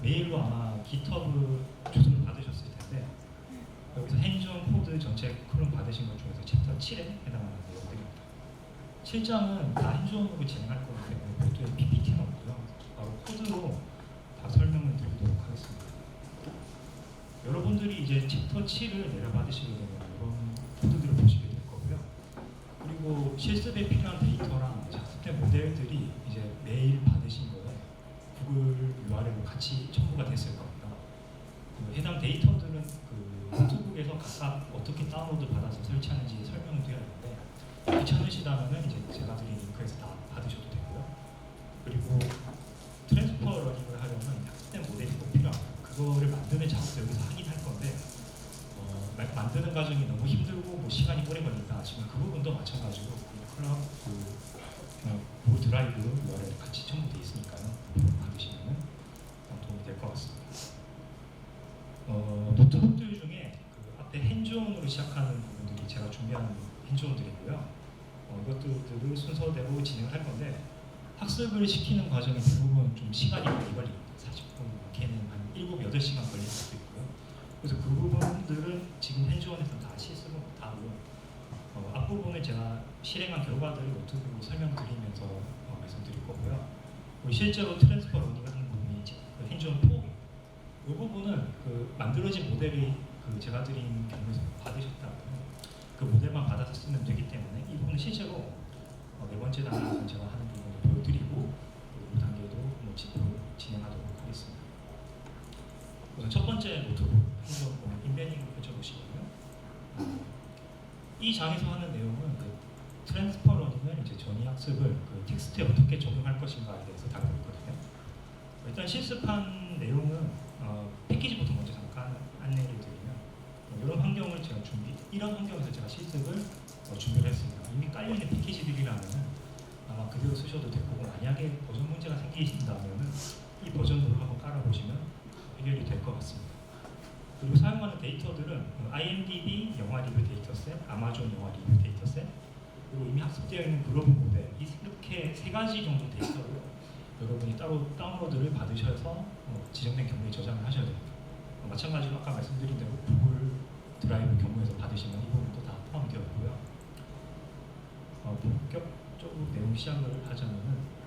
메일로 아마 GitHub 주소를 받으셨을 텐데 여기서 핸즈온 코드 전체 클론 받으신 것 중에서 챕터 7에 해당하는 내용들입니다. 7장은 다 핸즈온으로 진행할 거기 때문에 별도의 PPT는 없고요. 바로 코드로 다 설명을 드리도록 하겠습니다. 여러분들이 이제 챕터 7을 내려받으시게 되면 이런 코드들을 보시게 될 거고요. 그리고 실습에 필요한 데이터랑 작습된 모델들이 이제 메일 받으신 거에 구글 URL로 같이 첨부가 됐을 겁니다. 그 해당 데이터들은 그 노트북에서 각각 어떻게 다운로드 받아서 설치하는지 설명이 되어 있는데 귀찮으시다면 이제 제가 드린 링크에서 다 받으셔도 되고요. 그리고 트랜스퍼 러닝을 하려면 학습된 모델이 꼭 필요합니다. 그거를 만드는 작업도 여기서 하긴 할 건데 만드는 과정이 너무 힘들고 뭐 시간이 오래 걸린다 하지만 그 부분도 마찬가지로 클럽 그 드라이브 URL 같이 첨부되어 있으니까요. 받으시면 도움이 될 것 같습니다. 노트북들 중에 그 앞에 핸즈온으로 시작하는 부분들이 제가 준비한 핸즈온들이고요. 이것들을 순서대로 진행을 할 건데 학습을 시키는 과정이 대부분 좀 시간이 많이 걸립니다. 40분, 걔는 한 7, 8시간 걸릴 수도 있고요. 그래서 그 부분들은 지금 핸즈온에서 다 실습을 못하고 앞부분을 제가 실행한 결과들을 노트북으로 설명드리면서 말씀드릴 거고요. 실제로 트랜스퍼 러닝을 하는 부분이 그 핸즈온 4. 이 부분은 그 만들어진 모델이 그 제가 드린 경우에서 받으셨다면 그 모델만 받아서 쓰면 되기 때문에 이 부분은 실제로 네 번째 단계에서 제가 하는 부분을 보여드리고 이 단계도 진행하도록 하겠습니다. 우선 첫 번째 노트북 핸즈온 인베딩을 펼쳐보시고요. 이 장에서 하는 내용은 그 트랜스퍼 러닝을 이제 전위 학습을 그 텍스트에 어떻게 적용할 것인가에 대해서 다루고 있거든요. 일단 실습한 내용은 패키지부터 먼저 잠깐 안내를 드리면 이런 환경을 제가 이런 환경에서 제가 실습을 준비를 했습니다. 이미 깔려있는 패키지들이라면 아마 그대로 쓰셔도 되고 만약에 버전 문제가 생기신다면 이 버전으로 한번 깔아보시면 해결이 될 것 같습니다. 그리고 사용하는 데이터들은 IMDb 영화 리뷰 데이터셋, 아마존 영화 리뷰 데이터셋, 그리고 이미 학습되어 있는 글로벌 모델 이렇게 3가지 정도 데이터를 여러분이 따로 다운로드를 받으셔서 지정된 경로에 저장을 하셔야 됩니다. 마찬가지로 아까 말씀드린 대로 구글 드라이브 경로에서 받으시면 이 부분도 다 포함되어 있고요. 본격적으로 내용 시작을 하자면은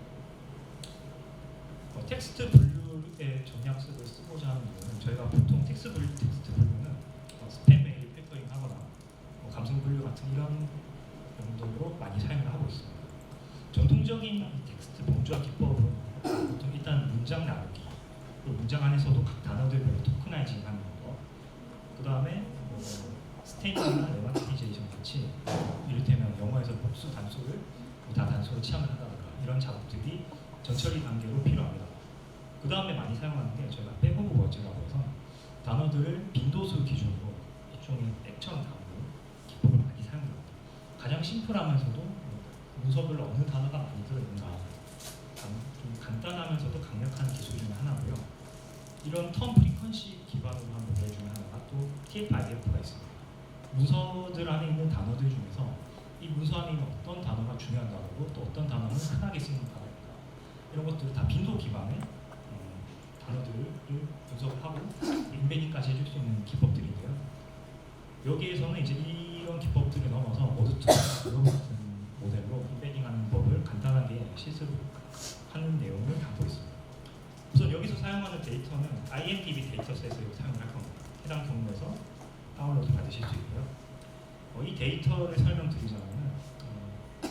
텍스트 분류의 전략식을 쓰고자 하는 이유는 저희가 보통 텍스트 분류는 스팸 메일 필터링 하거나 감성 분류 같은 이런 용도로 많이 사용을 하고 있습니다. 전통적인 텍스트 범주화 기법은 보통 일단 문장 나누기, 그리고 문장 안에서도 각 단어들별로 토크나이징 하는 거, 그 다음에 스테이트나 레마티제이션 같이 이를테면 영어에서 복수 단수를 다 단수로 취합을 한다든가 이런 작업들이 전처리 단계로 필요합니다. 그 다음에 많이 사용하는 게 저희가 백오브 워즈라고 해서 단어들을 빈도수 기준으로 일종의 액션 단어 기법을 많이 사용합니다. 가장 심플하면서도 문서별로 어느 단어가 많이 들어있는가 좀 간단하면서도 강력한 기술 중에 하나고요. 이런 텀 프리퀀시 기반으로 한 모델 중에 하나가 또 TF-IDF가 있습니다. 문서들 안에 있는 단어들 중에서 이 문서 안에 있는 어떤 단어가 중요한 단어고 또 어떤 단어는 흔하게 쓰는 단어인가 이런 것들을 다 빈도 기반의 단어들을 분석을 하고 인베딩까지 해줄 수 있는 기법들인데요. 여기에서는 이제 이런 기법들을 넘어서 모드투나 이런 같은 모델로 인베딩하는 법을 간단하게 실습하는 내용을 담고 있습니다. 우선 여기서 사용하는 데이터는 IMDb 데이터셋을 사용을 할 겁니다. 해당 경로에서 다운로드 받으실 수 있고요. 이 데이터를 설명드리자면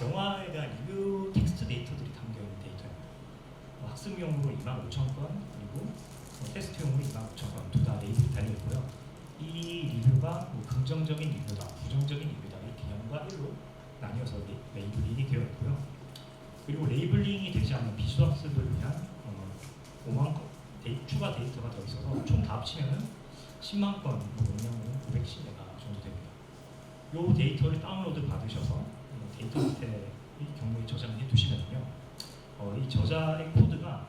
영화에 대한 리뷰 텍스트 데이터들이 담겨있는 데이터입니다. 학습용으로 25,000건 그리고 테스트용으로 25,000건 둘 다 레이블이 달려있고요. 이 리뷰가 긍정적인 리뷰다, 부정적인 리뷰다 이렇게 0과 1로 나뉘어서 레이블링이 되어 있고요. 그리고 레이블링이 되지 않는 비수학습을 위한 5만 건 추가 데이터가 더 있어서 총 다 합치면 10만 건 용량은 910메가 정도 됩니다. 이 데이터를 다운로드 받으셔서 데이터 밑에 이 경로에 저장해 두시면요. 이 저자의 코드가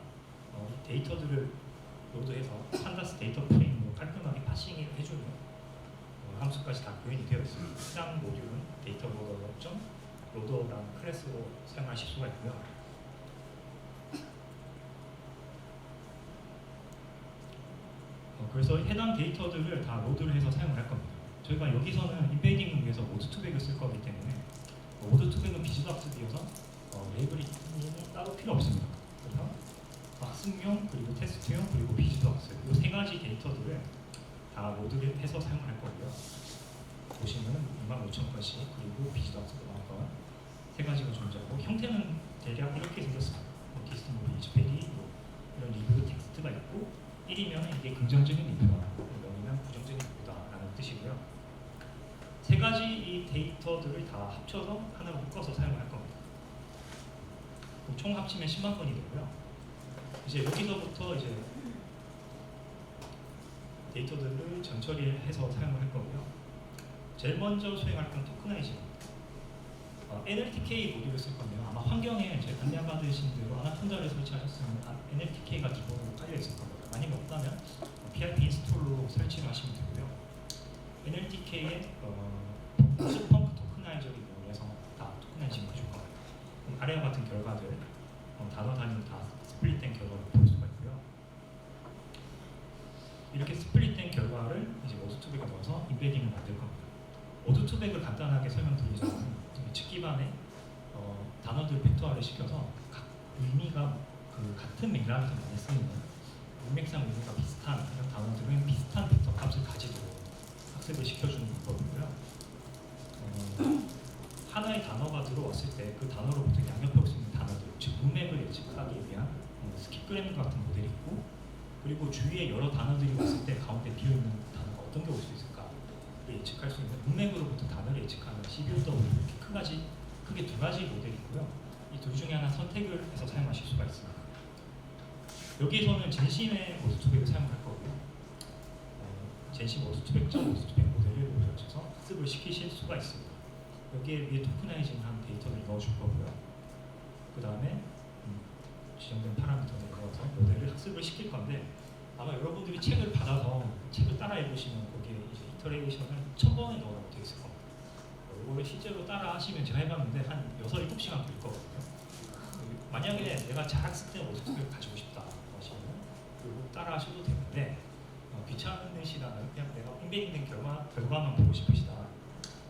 이 데이터들을 로드해서 판다스 데이터 프레임으로 깔끔하게 파싱을 해주는 함수까지 다 구현이 되어 있습니다. 해당 모듈은 데이터 로더라는 클래스로 사용하실 수가 있고요. 그래서 해당 데이터들을 다 로드를 해서 사용을 할 겁니다. 저희가 여기서는 인베딩을 위해서 모드2백을 쓸 거기 때문에 모드2백은 비즈박스비여서 레이블이 따로 필요 없습니다. 그래서 학습용 그리고 테스트용 그리고 비즈박스 이 세 가지 데이터들을 다 로드를 해서 사용할 거고요. 보시면 25,000건씩 그리고 비즈박스 5,000건 세 가지가 존재하고 형태는 대략 이렇게 생겼습니다. 디스트 모드 이즈페리 이런 리뷰 텍스트가 있고 1이면 이게 긍정적인 리뷰다, 0이면 부정적인 리뷰다라는 뜻이고요. 세 가지 이 데이터들을 다 합쳐서 하나로 묶어서 사용할 겁니다. 그럼 총 합치면 10만 건이 되고요. 이제 여기서부터 이제 데이터들을 전처리해서 사용을 할 거고요. 제일 먼저 수행할 건 토크나이징. NLTK 모듈을 쓸 건데요. 아마 환경에 제 안내받으신 대로 아나콘다를 설치하셨으면 NLTK가 기본으로 깔려 있을 겁니다. 만약에 없다면 PIP 인스톨로 설치를 하시면 되고요. NLTK의 펑크 토크나이저를 이용해서 다 토크나이징을 해줄 겁니다. 아래와 같은 결과들 단어 단위로 다 스플릿된 결과를 볼 수가 있고요. 이렇게 스플릿된 결과를 이제 모드2백에 넣어서 인베딩을 만들 겁니다. 모드2백을 간단하게 설명드리자면 예측 기반의 단어들 벡터화를 시켜서 각 의미가 그 같은 맥락에서 많이 쓰이는 문맥상 의미가 비슷한 이런 단어들은 비슷한 벡터 값을 가지도록 학습을 시켜주는 방법이고요. 하나의 단어가 들어왔을 때 그 단어로부터 양옆에 올 수 있는 단어들, 즉 문맥을 예측하기 위한 스킵그램 같은 모델이 있고, 그리고 주위에 여러 단어들이 왔을 때 가운데 비어있는 단어가 어떤 게 올 수 있을까 예측할 수 있는 문맥으로부터 단어를 예측하는 CBOW 이렇게 크게 두 가지 모델이 있고요. 이 둘 중에 하나 선택을 해서 사용하실 수가 있습니다. 여기에서는 젠심의 모드2백을 사용할 거고요. 젠심 모드2백, 모드2백 모델을 모여서 학습을 시키실 수가 있습니다. 여기에 위에 토크나이징한 데이터를 넣어줄 거고요. 그 다음에 지정된 파라미터를 넣어서 모델을 학습을 시킬 건데, 아마 여러분들이 책을 받아서 책을 따라해 보시면 거기에 이제 이터레이션을 1000번에 넣으라고 되어 있을 겁니다. 이거를 실제로 따라 하시면 제가 해봤는데 한 6, 7시간 될 거거든요. 만약에 내가 잘 학습된 모습을 가지고 싶다 하시면 그리고 따라 하셔도 되는데, 귀찮으시다, 그냥 내가 인베딩된 결과만 보고 싶으시다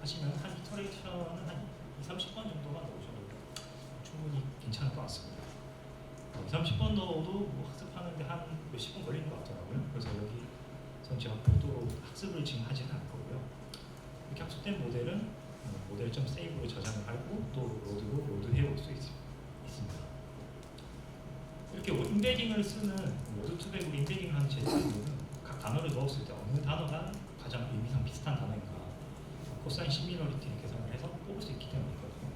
하시면 한 이터레이션은 한 2, 30번 정도만 넣으셔도 충분히 괜찮을 것 같습니다. 2, 30번 넣어도 뭐 학습하는데 한 몇십 분 걸리는 것 같더라고요. 그래서 여기 전 제가 별도로 학습을 지금 하지는 않고요. 이렇게 학습된 모델은 모델.save로 저장을 하고 또 로드해 올 수 있습니다. 이렇게 인베딩을 쓰는 모드2백으로 인베딩을 하는 제이는 각 단어를 넣었을 때 어느 단어가 가장 의미상 비슷한 단어인가 코사인 시미러리티를 계산을 해서 뽑을 수 있기 때문이거든요.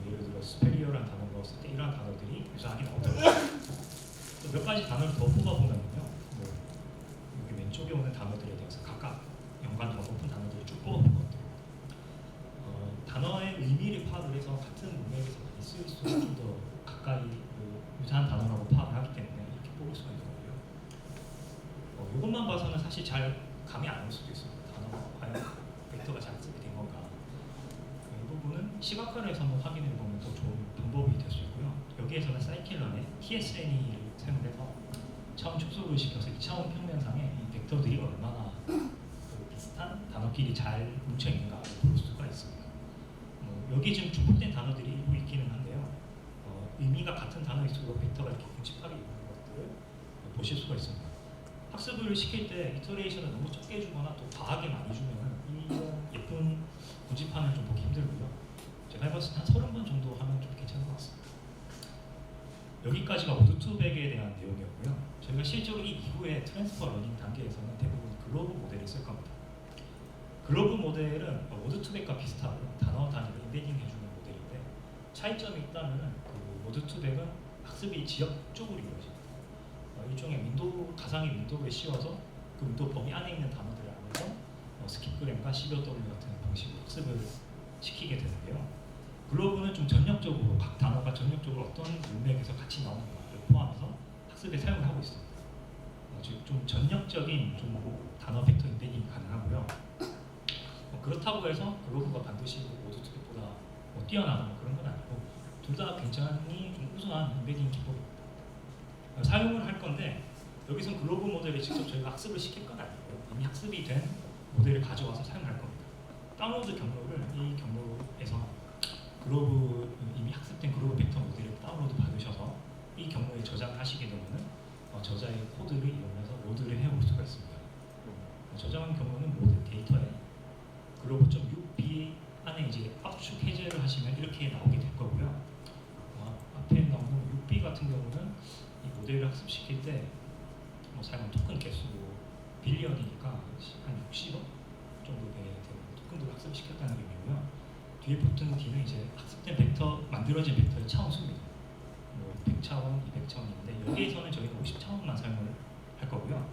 예를 들어 스페리어라는 단어를 넣었을 때 이러한 단어들이 유사하게 나오더라고요. 또 몇 가지 단어를 더 뽑아보면요, 여기 왼쪽에 오는 단어들에 대해서 각각 연관도가 높은 단어들을 쭉 뽑아본 것 같아요. 단어의 의미를 파악을 해서 같은 문맥에서 많이 쓰일수록 좀 더 가까이 유사한 단어라고 파악을 하기 때문에 이렇게 뽑을 수가 있는 거고요. 이것만 봐서는 사실 잘 감이 안 올 수도 있습니다. 단어가 과연 벡터가 잘 학습이 된 건가. 이 부분은 시각화를 해서 한번 확인해 보면 더 좋은 방법이 될 수 있고요. 여기에서는 사이클런의 TSNE를 사용해서 차원 축소를 시켜서 2차원 평면상에 이 벡터들이 얼마나 비슷한 단어끼리 잘 뭉쳐 있는가 볼 수가 있습니다. 여기 지금 중복된 단어들이 일부 있기는 한데요. 의미가 같은 단어일수록 벡터가 이렇게 군집하게 있는 것들을 보실 수가 있습니다. 학습을 시킬 때 이터레이션을 너무 적게 주거나 또 과하게 많이 주면 이런 예쁜 군집판을 좀 보기 힘들고요. 제가 해봤을 때 한 30번 정도 하면 좀 괜찮은 것 같습니다. 여기까지가 모드2백에 대한 내용이었고요. 저희가 실제로 이 이후에 트랜스퍼 러닝 단계에서는 대부분 글로브 모델을 쓸 겁니다. 글로브 모델은 모드2백과 비슷하고요. 단어 단위로 인베딩 해주는 모델인데 차이점이 있다면 모드2백은 학습이 지역적으로 이루어집니다. 일종의 가상의 윈도우에 씌워서 그 윈도우 범위 안에 있는 단어들을 안에서 스킵그램과 CBOW 같은 방식으로 학습을 시키게 되는데요. 글로브는 좀 전역적으로 각 단어가 전역적으로 어떤 문맥에서 같이 나오는가를 포함해서 학습에 사용을 하고 있습니다. 즉 좀 전역적인 좀 단어 벡터 인베딩이 가능하고요. 그렇다고 해서 글로브가 반드시 모드2백보다 뛰어나는 그런 건 아니고 둘 다 굉장히 좀 우수한 인베딩 기법입니다. 사용을 할 건데 여기선 글로브 모델을 직접 저희가 학습을 시킬 건 아니고요. 이미 학습이 된 모델을 가져와서 사용할 겁니다. 다운로드 경로를 이 경로에서 글로브 이미 학습된 글로브 벡터 모델을 다운로드 받으셔서 이 경로에 저장하시게 되면은 저자의 코드를 이용해서 로드를 해올 수가 있습니다. 저장한 경로는 모든 데이터에 글로브.6b 안에 이제 압축 해제를 하시면 이렇게 나오게 될 거고요. 앞에 나오는 6b 같은 경우는 이 모델을 학습시킬 때 사용 토큰 개수 빌리언이니까 한 60억 정도 되는 토큰들을 학습시켰다는 의미고요. 뒤에 붙은 D는 이제 학습된 벡터, 만들어진 벡터의 차원수입니다. 100차원, 200차원인데 여기에서는 저희가 50차원만 사용을 할 거고요.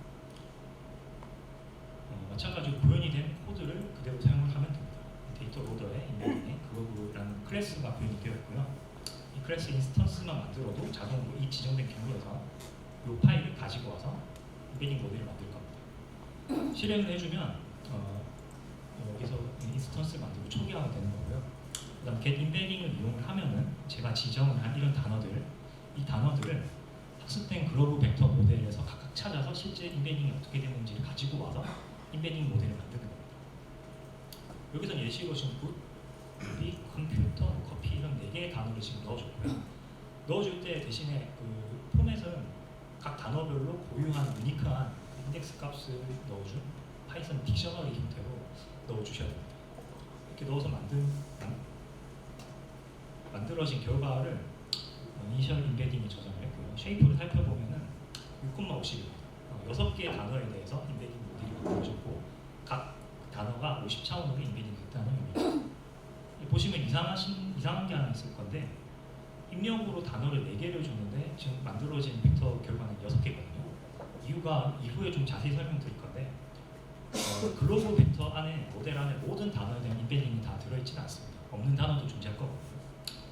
마찬가지로 구현이 된 코드를 그대로 사용을 하면 됩니다. 데이터 로더에 인베딩에 글로브라는 클래스가 구현이 되어 있고요. 이 클래스 인스턴스만 만들어도 자동으로 이 지정된 경로에서 이 파일을 가지고 와서 인베딩 모델을 만들 겁니다. 실행을 해주면 여기서 인스턴스를 만들고 초기화가 되는 거고요. 그 다음 get 인베딩을 이용을 하면은 제가 지정을 한 이런 단어들, 이 단어들을 학습된 글로브 벡터 모델에서 각각 찾아서 실제 인베딩이 어떻게 되는지를 가지고 와서 인베딩 모델을 만드는 겁니다. 여기서 예시로 지금 굿, 비, 컴퓨터, 커피 이런 4개의 단어를 지금 넣어줬고요. 넣어줄 때 대신에 그 포맷은 각 단어별로 고유한 유니크한 인덱스 값을 넣어준 파이썬 딕셔너리 형태로 넣어주셔야 됩니다. 이렇게 넣어서 만들어진 결과를 이니셜 인베딩에 저장을 했고요. 쉐이프를 살펴보면은 6,50입니다. 6개의 단어에 대해서 인베딩 모델이 만들어졌고 각 단어가 50차원으로 인베딩 됐다는 의미입니다. 보시면 이상한 게 하나 있을 건데 입력으로 단어를 4개를 줬는데 지금 만들어진 벡터 결과는 6개거든요. 이유가 이후에 좀 자세히 설명드릴 건데 글로브 벡터 안에 모델 안에 모든 단어에 대한 인베딩이 다 들어있지는 않습니다. 없는 단어도 존재할 거거든요.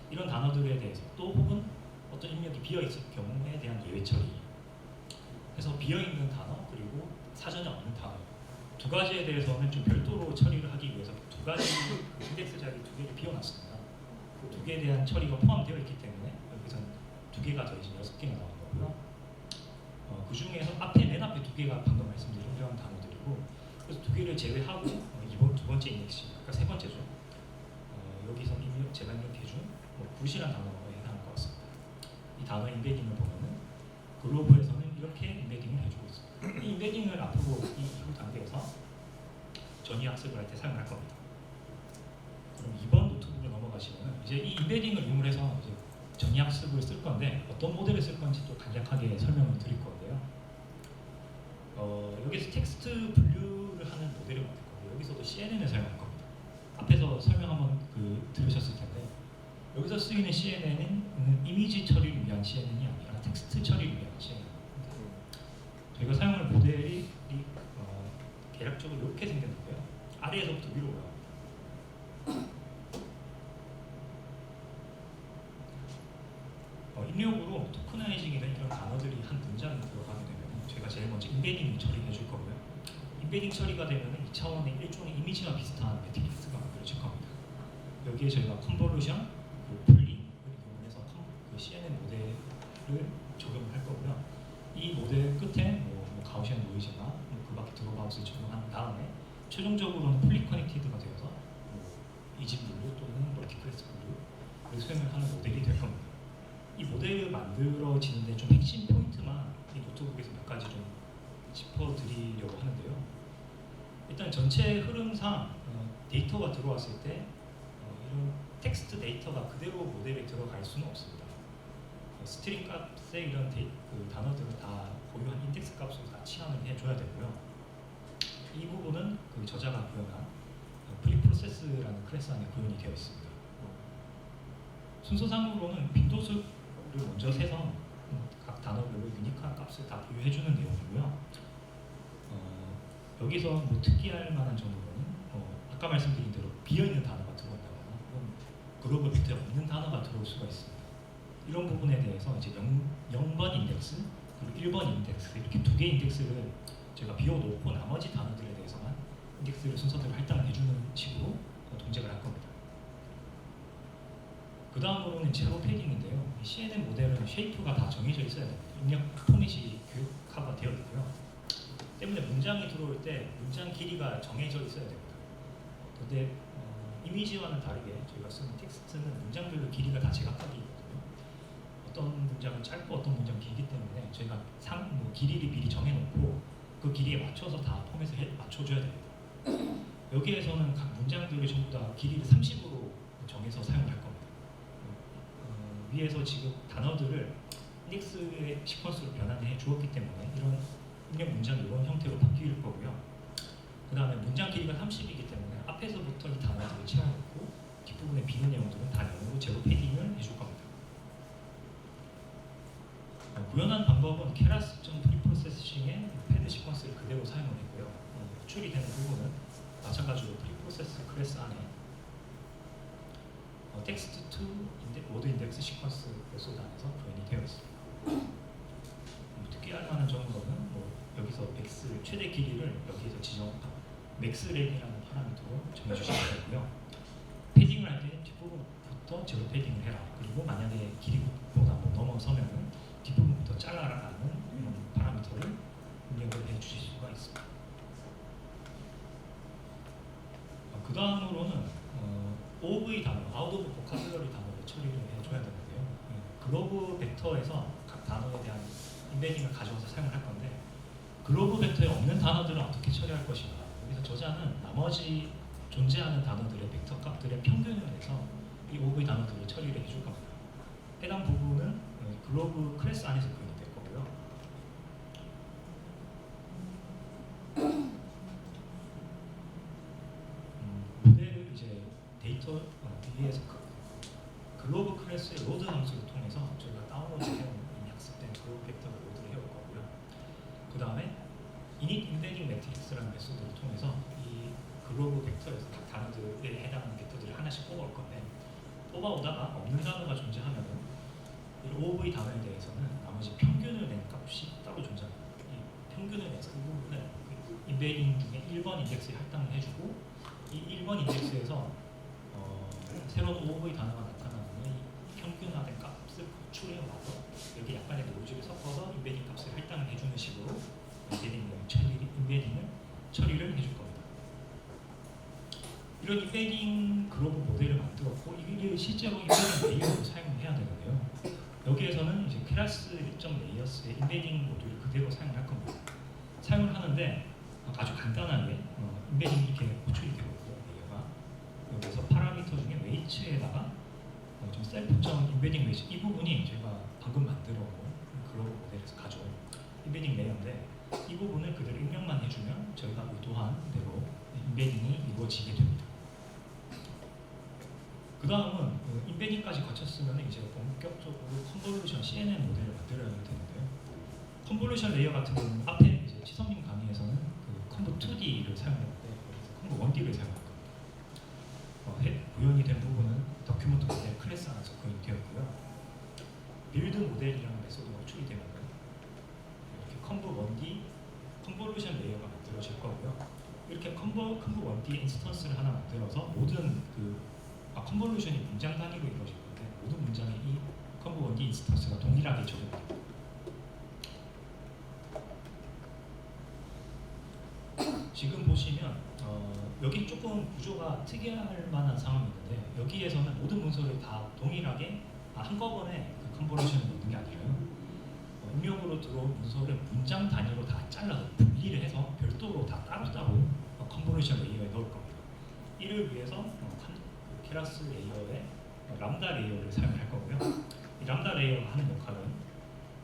이런 단어들에 대해서 또 혹은 어떤 입력이 비어있을 경우에 대한 예외 처리 해서 비어있는 단어 그리고 사전에 없는 단어 두 가지에 대해서는 좀 별도로 처리를 하기 위해서 두 가지 인덱스 자리 2개를 비워놨습니다. 그 2개에 대한 처리가 포함되어 있기 때문에 여기서는 2개가 더해진 6개가 나온 거고요. 그 중에서 맨 앞에 2개가 방금 말씀드린 이런 단어들이고 그래서 2개를 제외하고 이번 두 번째 인덱스, 그러니까 세 번째죠. 여기서 제가 입력해준 굿이라는 단어에 해당할 것 같습니다. 이 단어 인베딩을 보면은 글로브에서는 이렇게 인베딩을 해주고 있습니다. 이 인베딩을 앞으로 이 이후 단계에서 전위 학습을 할 때 사용할 겁니다. 그럼 2번 노트북으로 넘어가시면 이제 이 인베딩을 이용해서 이제 전위 학습을 쓸 건데 어떤 모델을 쓸 건지 또 간략하게 설명을 드릴 건데요. 여기서 텍스트 분류를 하는 모델을 만들 거고 여기서도 CNN을 사용할 겁니다. 앞에서 설명 한번 들으셨을 텐데 여기서 쓰이는 CNN은 이미지 처리를 위한 CNN이 아니라 텍스트 처리를 위한 CNN입니다. 저희가 사용할 모델이 대략적으로 이렇게 생겼는데요. 아래에서부터 위로 올라갑니다. 입력으로 토크나이징이나 이런 단어들이 한 문장에 들어가게 되면 저희가 제일 먼저 인베딩 처리해 줄 거고요. 인베딩 처리가 되면 2차원의 일종의 이미지와 비슷한 매트릭스가 만들어질 겁니다. 여기에 저희가 컨볼루션, 풀링을 이용해서 그 CNN 모델을 적용을 할 거고요. 이 모델 끝에 가우시안 노이즈나 그 밖에 드롭아웃을 적용한 다음에 최종적으로는 풀리 커넥티드가 되어서 이집 분류 또는 멀티클래스 분류를 수행을 하는 모델이 될 겁니다. 이 모델을 만들어지는데 좀 핵심 포인트만 이 노트북에서 몇 가지 좀 짚어드리려고 하는데요. 일단 전체 흐름상 데이터가 들어왔을 때 이런 텍스트 데이터가 그대로 모델에 들어갈 수는 없습니다. 스트링 값의 이런 그 단어들은 다 고유한 인덱스 값으로 다 치환을 해줘야 되고요. 이 부분은 그 저자가 구현한 프리프로세스라는 클래스 안에 구현이 되어 있습니다. 순서상으로는 빈도수를 먼저 세서 각 단어별로 유니크한 값을 다 부여해주는 내용이고요. 여기서 특이할 만한 정도로는 아까 말씀드린 대로 비어있는 단어가 들어온다거나 혹은 글로벌 빅터에 없는 단어가 들어올 수가 있습니다. 이런 부분에 대해서 이제 0번 인덱스 그리고 1번 인덱스 이렇게 2개의 인덱스를 제가 비워놓고 나머지 단어들에 대해서만 인덱스를 순서대로 할당을 해주는 식으로 동작을 할 겁니다. 그 다음으로는 제로 패딩인데요. 이 CNN 모델은 쉐이프가 다 정해져 있어야 됩니다. 입력 포맷이 교육화가 되어 있고요. 때문에 문장이 들어올 때 문장 길이가 정해져 있어야 됩니다. 근데 이미지와는 다르게 저희가 쓰는 텍스트는 문장별로 길이가 다 제각각이거든요. 어떤 문장은 짧고 어떤 문장은 길기 때문에 저희가 길이를 미리 정해놓고 그 길이에 맞춰서 다 포맷을 맞춰줘야 됩니다. 여기에서는 각 문장들을 전부 다 길이를 30으로 정해서 사용할 겁니다. 위에서 지금 단어들을 인덱스의 시퀀스로 변환해 주었기 때문에 이런 입력 문장이 이런 형태로 바뀔 거고요. 그 다음에 문장 길이가 30이기 때문에 앞에서부터 이 단어들을 채워놓고 뒷부분에 비는 내용들은 다 영어로 제로 패딩을 해줄 겁니다. 구현한 방법은 keras.preprocessing의 패드 시퀀스를 그대로 사용을 했고요. 호출이 되는 부분은 마찬가지로 preprocess 클래스 안에 텍스트 to 워드 인덱스 시퀀스 메소드 안에서 구현이 되어 있습니다. 특이할 만한 정도는 여기서 맥스 최대 길이를 여기에서 맥스렌이라는 파라미터로 정해주시면 되고요. 패딩을 할 때 뒷부분부터 제로 패딩을 해라. 그리고 만약에 길이보다 넘어서면은 뒷부분부터 잘라라는 파라미터를 입력을 해주실 수가 있습니다. 그 다음으로는 OOV 단어, 아웃 오브 보카블러리 단어를 처리를 해줘야 되는데요. 글로브 벡터에서 각 단어에 대한 인베딩을 가져와서 사용을 할 건데 글로브 벡터에 없는 단어들은 어떻게 처리할 것인가. 여기서 저자는 나머지 존재하는 단어들의 벡터 값들의 평균을 내서 이 OOV 단어들을 처리를 해줄 겁니다. 해당 부분은 글로브 클래스 안에서 구현이 될 거고요. 모델을 이제 데이터 위에서 글로브 클래스의 로드 함수를 통해서 저희가 다운로드해온 학습된 글로브 벡터를 로드를 해올 거고요. 그 다음에 init embedding matrix라는 메소드를 통해서 이 글로브 벡터에서 각 단어들에 해당하는 벡터들을 하나씩 뽑아올 건데 뽑아오다가 없는 단어가 존재하면은 이 OOV 단어에 대해서는 나머지 평균을 낸 값이 따로 존재합니다. 이 평균을 내서 이 부분을 인베딩 중에 1번 인덱스에 할당을 해주고 이 1번 인덱스에서 새로운 OOV 단어가 나타나면 이 평균화된 값을 추려와서 여기 약간의 노이즈를 섞어서 인베딩 값을 할당을 해주는 식으로 인베딩을 처리를 해줄 겁니다. 이런 인베딩 글로브 모델을 만들었고 이게 실제로 인베딩 레이어로 사용을 해야 되는데요. 여기에서는 이제 keras 1.layers의 인베딩 모듈을 그대로 사용을 할 겁니다. 사용을 하는데 아주 간단하게 인베딩이 이렇게 호출이 되거든요. 레이어가 여기서 파라미터 중에 웨이츠에다가 좀 셀프점 인베딩 웨이츠 이 부분이 제가 방금 만들어 온 글로브 모델에서 가져온 인베딩 레이어인데 이 부분을 그대로 입력만 해주면 저희가 의도한 대로 인베딩이 이루어지게 됩니다. 그 다음은 인베딩까지 거쳤으면 이제 본격적으로 컨볼루션 CNN 모델을 만들어야 되는데요. 컨볼루션 레이어 같은 경우는 앞에 이제 치성님 강의에서는 그 컴보 2D를 사용했는데 컴보 1D를 사용할 겁니다. 구현이 된 부분은 더큐먼트 모델 클래스 안에서 구현이 되었고요. 빌드 모델이라는 메소드가 호출이 되면 이렇게 컴보 1D 컨볼루션 레이어가 만들어질 거고요. 이렇게 컴보 1D 인스턴스를 하나 만들어서 모든 컨볼루션이 문장 단위로 이루어질 건데 모든 문장에 이 컴보 1D 인스턴스가 동일하게 적용됩니다. 지금 보시면 여기 조금 구조가 특이할 만한 상황이 있는데 여기에서는 모든 문서를 다 동일하게 한꺼번에 그 컨볼루션을 넣는 게 아니라요. 입력으로 들어온 문서를 문장 단위로 다 잘라서 분리를 해서 별도로 다 따로따로 컨볼루션 레이어에 넣을 겁니다. 이를 위해서 keras 레이어의 람다 레이어를 사용할 거고요. 이 람다 레이어가 하는 역할은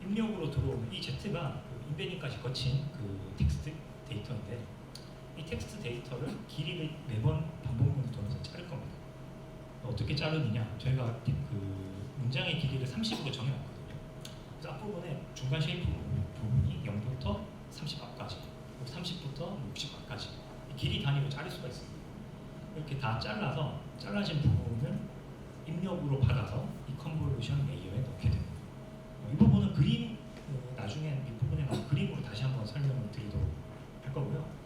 입력으로 들어오는 이 Z가 인베딩까지 거친 그 텍스트 데이터인데 이 텍스트 데이터를 길이를 매번 반복문을 통해서 자를 겁니다. 어떻게 자르느냐? 저희가 그 문장의 길이를 30으로 정해놨거든요. 그래서 앞부분에 중간 쉐이프 부분이 0부터 30앞까지, 30부터 60앞까지 길이 단위로 자를 수가 있습니다. 이렇게 다 잘라서 잘라진 부분을 입력으로 받아서 이 컨볼루션 레이어에 넣게 됩니다. 이 부분은 그림, 나중에 윗부분에 나온 그림으로 다시 한번 설명을 드리도록 할 거고요.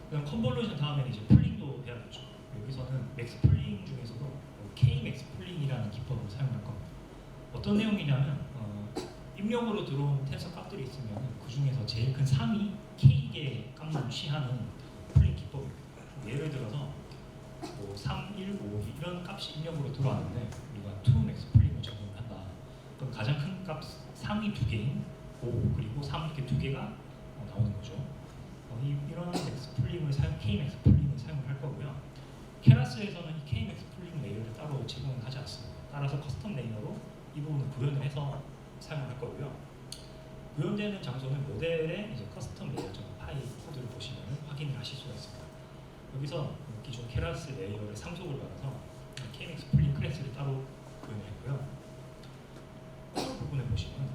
그다음 컨볼루션 다음에는 이제 풀링도 해야겠죠. 여기서는 맥스 풀링 중에서도 K 맥스 풀링이 기법을 사용할 겁니다. 어떤 내용이냐면 입력으로 들어온 텐서 값들이 있으면 그 중에서 제일 큰 상위 K개의 값만 취하는 풀링 기법입니다. 예를 들어서 뭐 3, 1, 5 이런 값이 입력으로 들어왔는데 우리가 toMax 풀링을 적용한다. 그럼 가장 큰 값 상위 두 개인 5 그리고 3 이렇게 두 개가 나오는 거죠. 이런 맥스 풀링을 Kmax 풀링을 사용을 할 거고요. 케라스에서는 이 Kmax 풀링 레이어를 따로 제공을 하지 않습니다. 따라서 커스텀 레이어로 이 부분을 구현을 해서 사용할 거고요. 구현되는 장소는 모델의 이제 커스텀 레이어 파일 코드를 보시면 확인을 하실 수가 있습니다. 여기서 기존 케라스 레이어의 상속을 받아서 Kmax 풀링 클래스를 따로 구현을 했고요. 이 부분에 보시면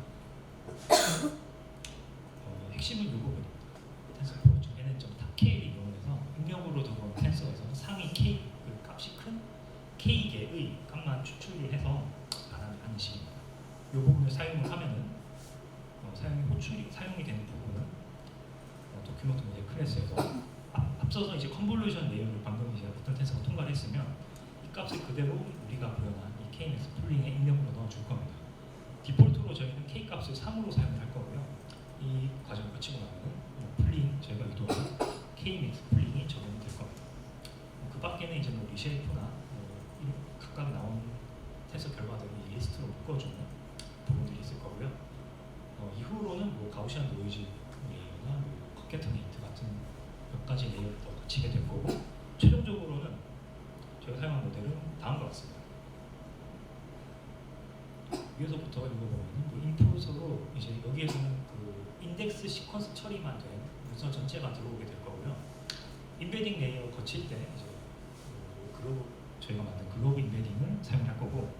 핵심은 이 부분입니다. 텐서플로우 중에는 좀 탑K를 이용해서 입력으로 들어온 텐서에서는 상위 K 그 값이 큰 K개의 값만 추출을 해서 반환하는 식입니다. 이 부분을 사용을 하면은 사용이 되는 부분은 도큐먼트 모델 클래스에서 앞서서 이제 컨볼루션 레이어를 방금 이제 어떤 텐서가 통과를 했으면 이 값을 그대로 우리가 구현한 이 Kmax 풀링의 입력으로 넣어줄 겁니다. 디폴트로 저희는 K 값을 3으로 사용을 할 거고요. 이 과정을 거치고 나면 풀링 저희가 의도한 Kmax 풀링이 적용이 될 겁니다. 그 밖에는 이제 뭐 리쉐이프나 각각 나온 텐서 결과들을 이 리스트로 묶어주는 부분들이 있을 거고요. 이후로는 뭐 가우시안 노이즈 레이어나 뭐 컨캐터네이트 같은 몇 가지 레이어를 더 거치게 될 거고 최종적으로는 저희가 사용한 모델은 다음과 같습니다. 위에서부터 읽어보면 뭐 인풋으로 이제 여기에서는 그 인덱스 시퀀스 처리만 된 문서 전체가 들어오게 될 거고요. 인베딩 레이어 거칠 때 이제 저희가 만든 글로브 인베딩을 사용할 거고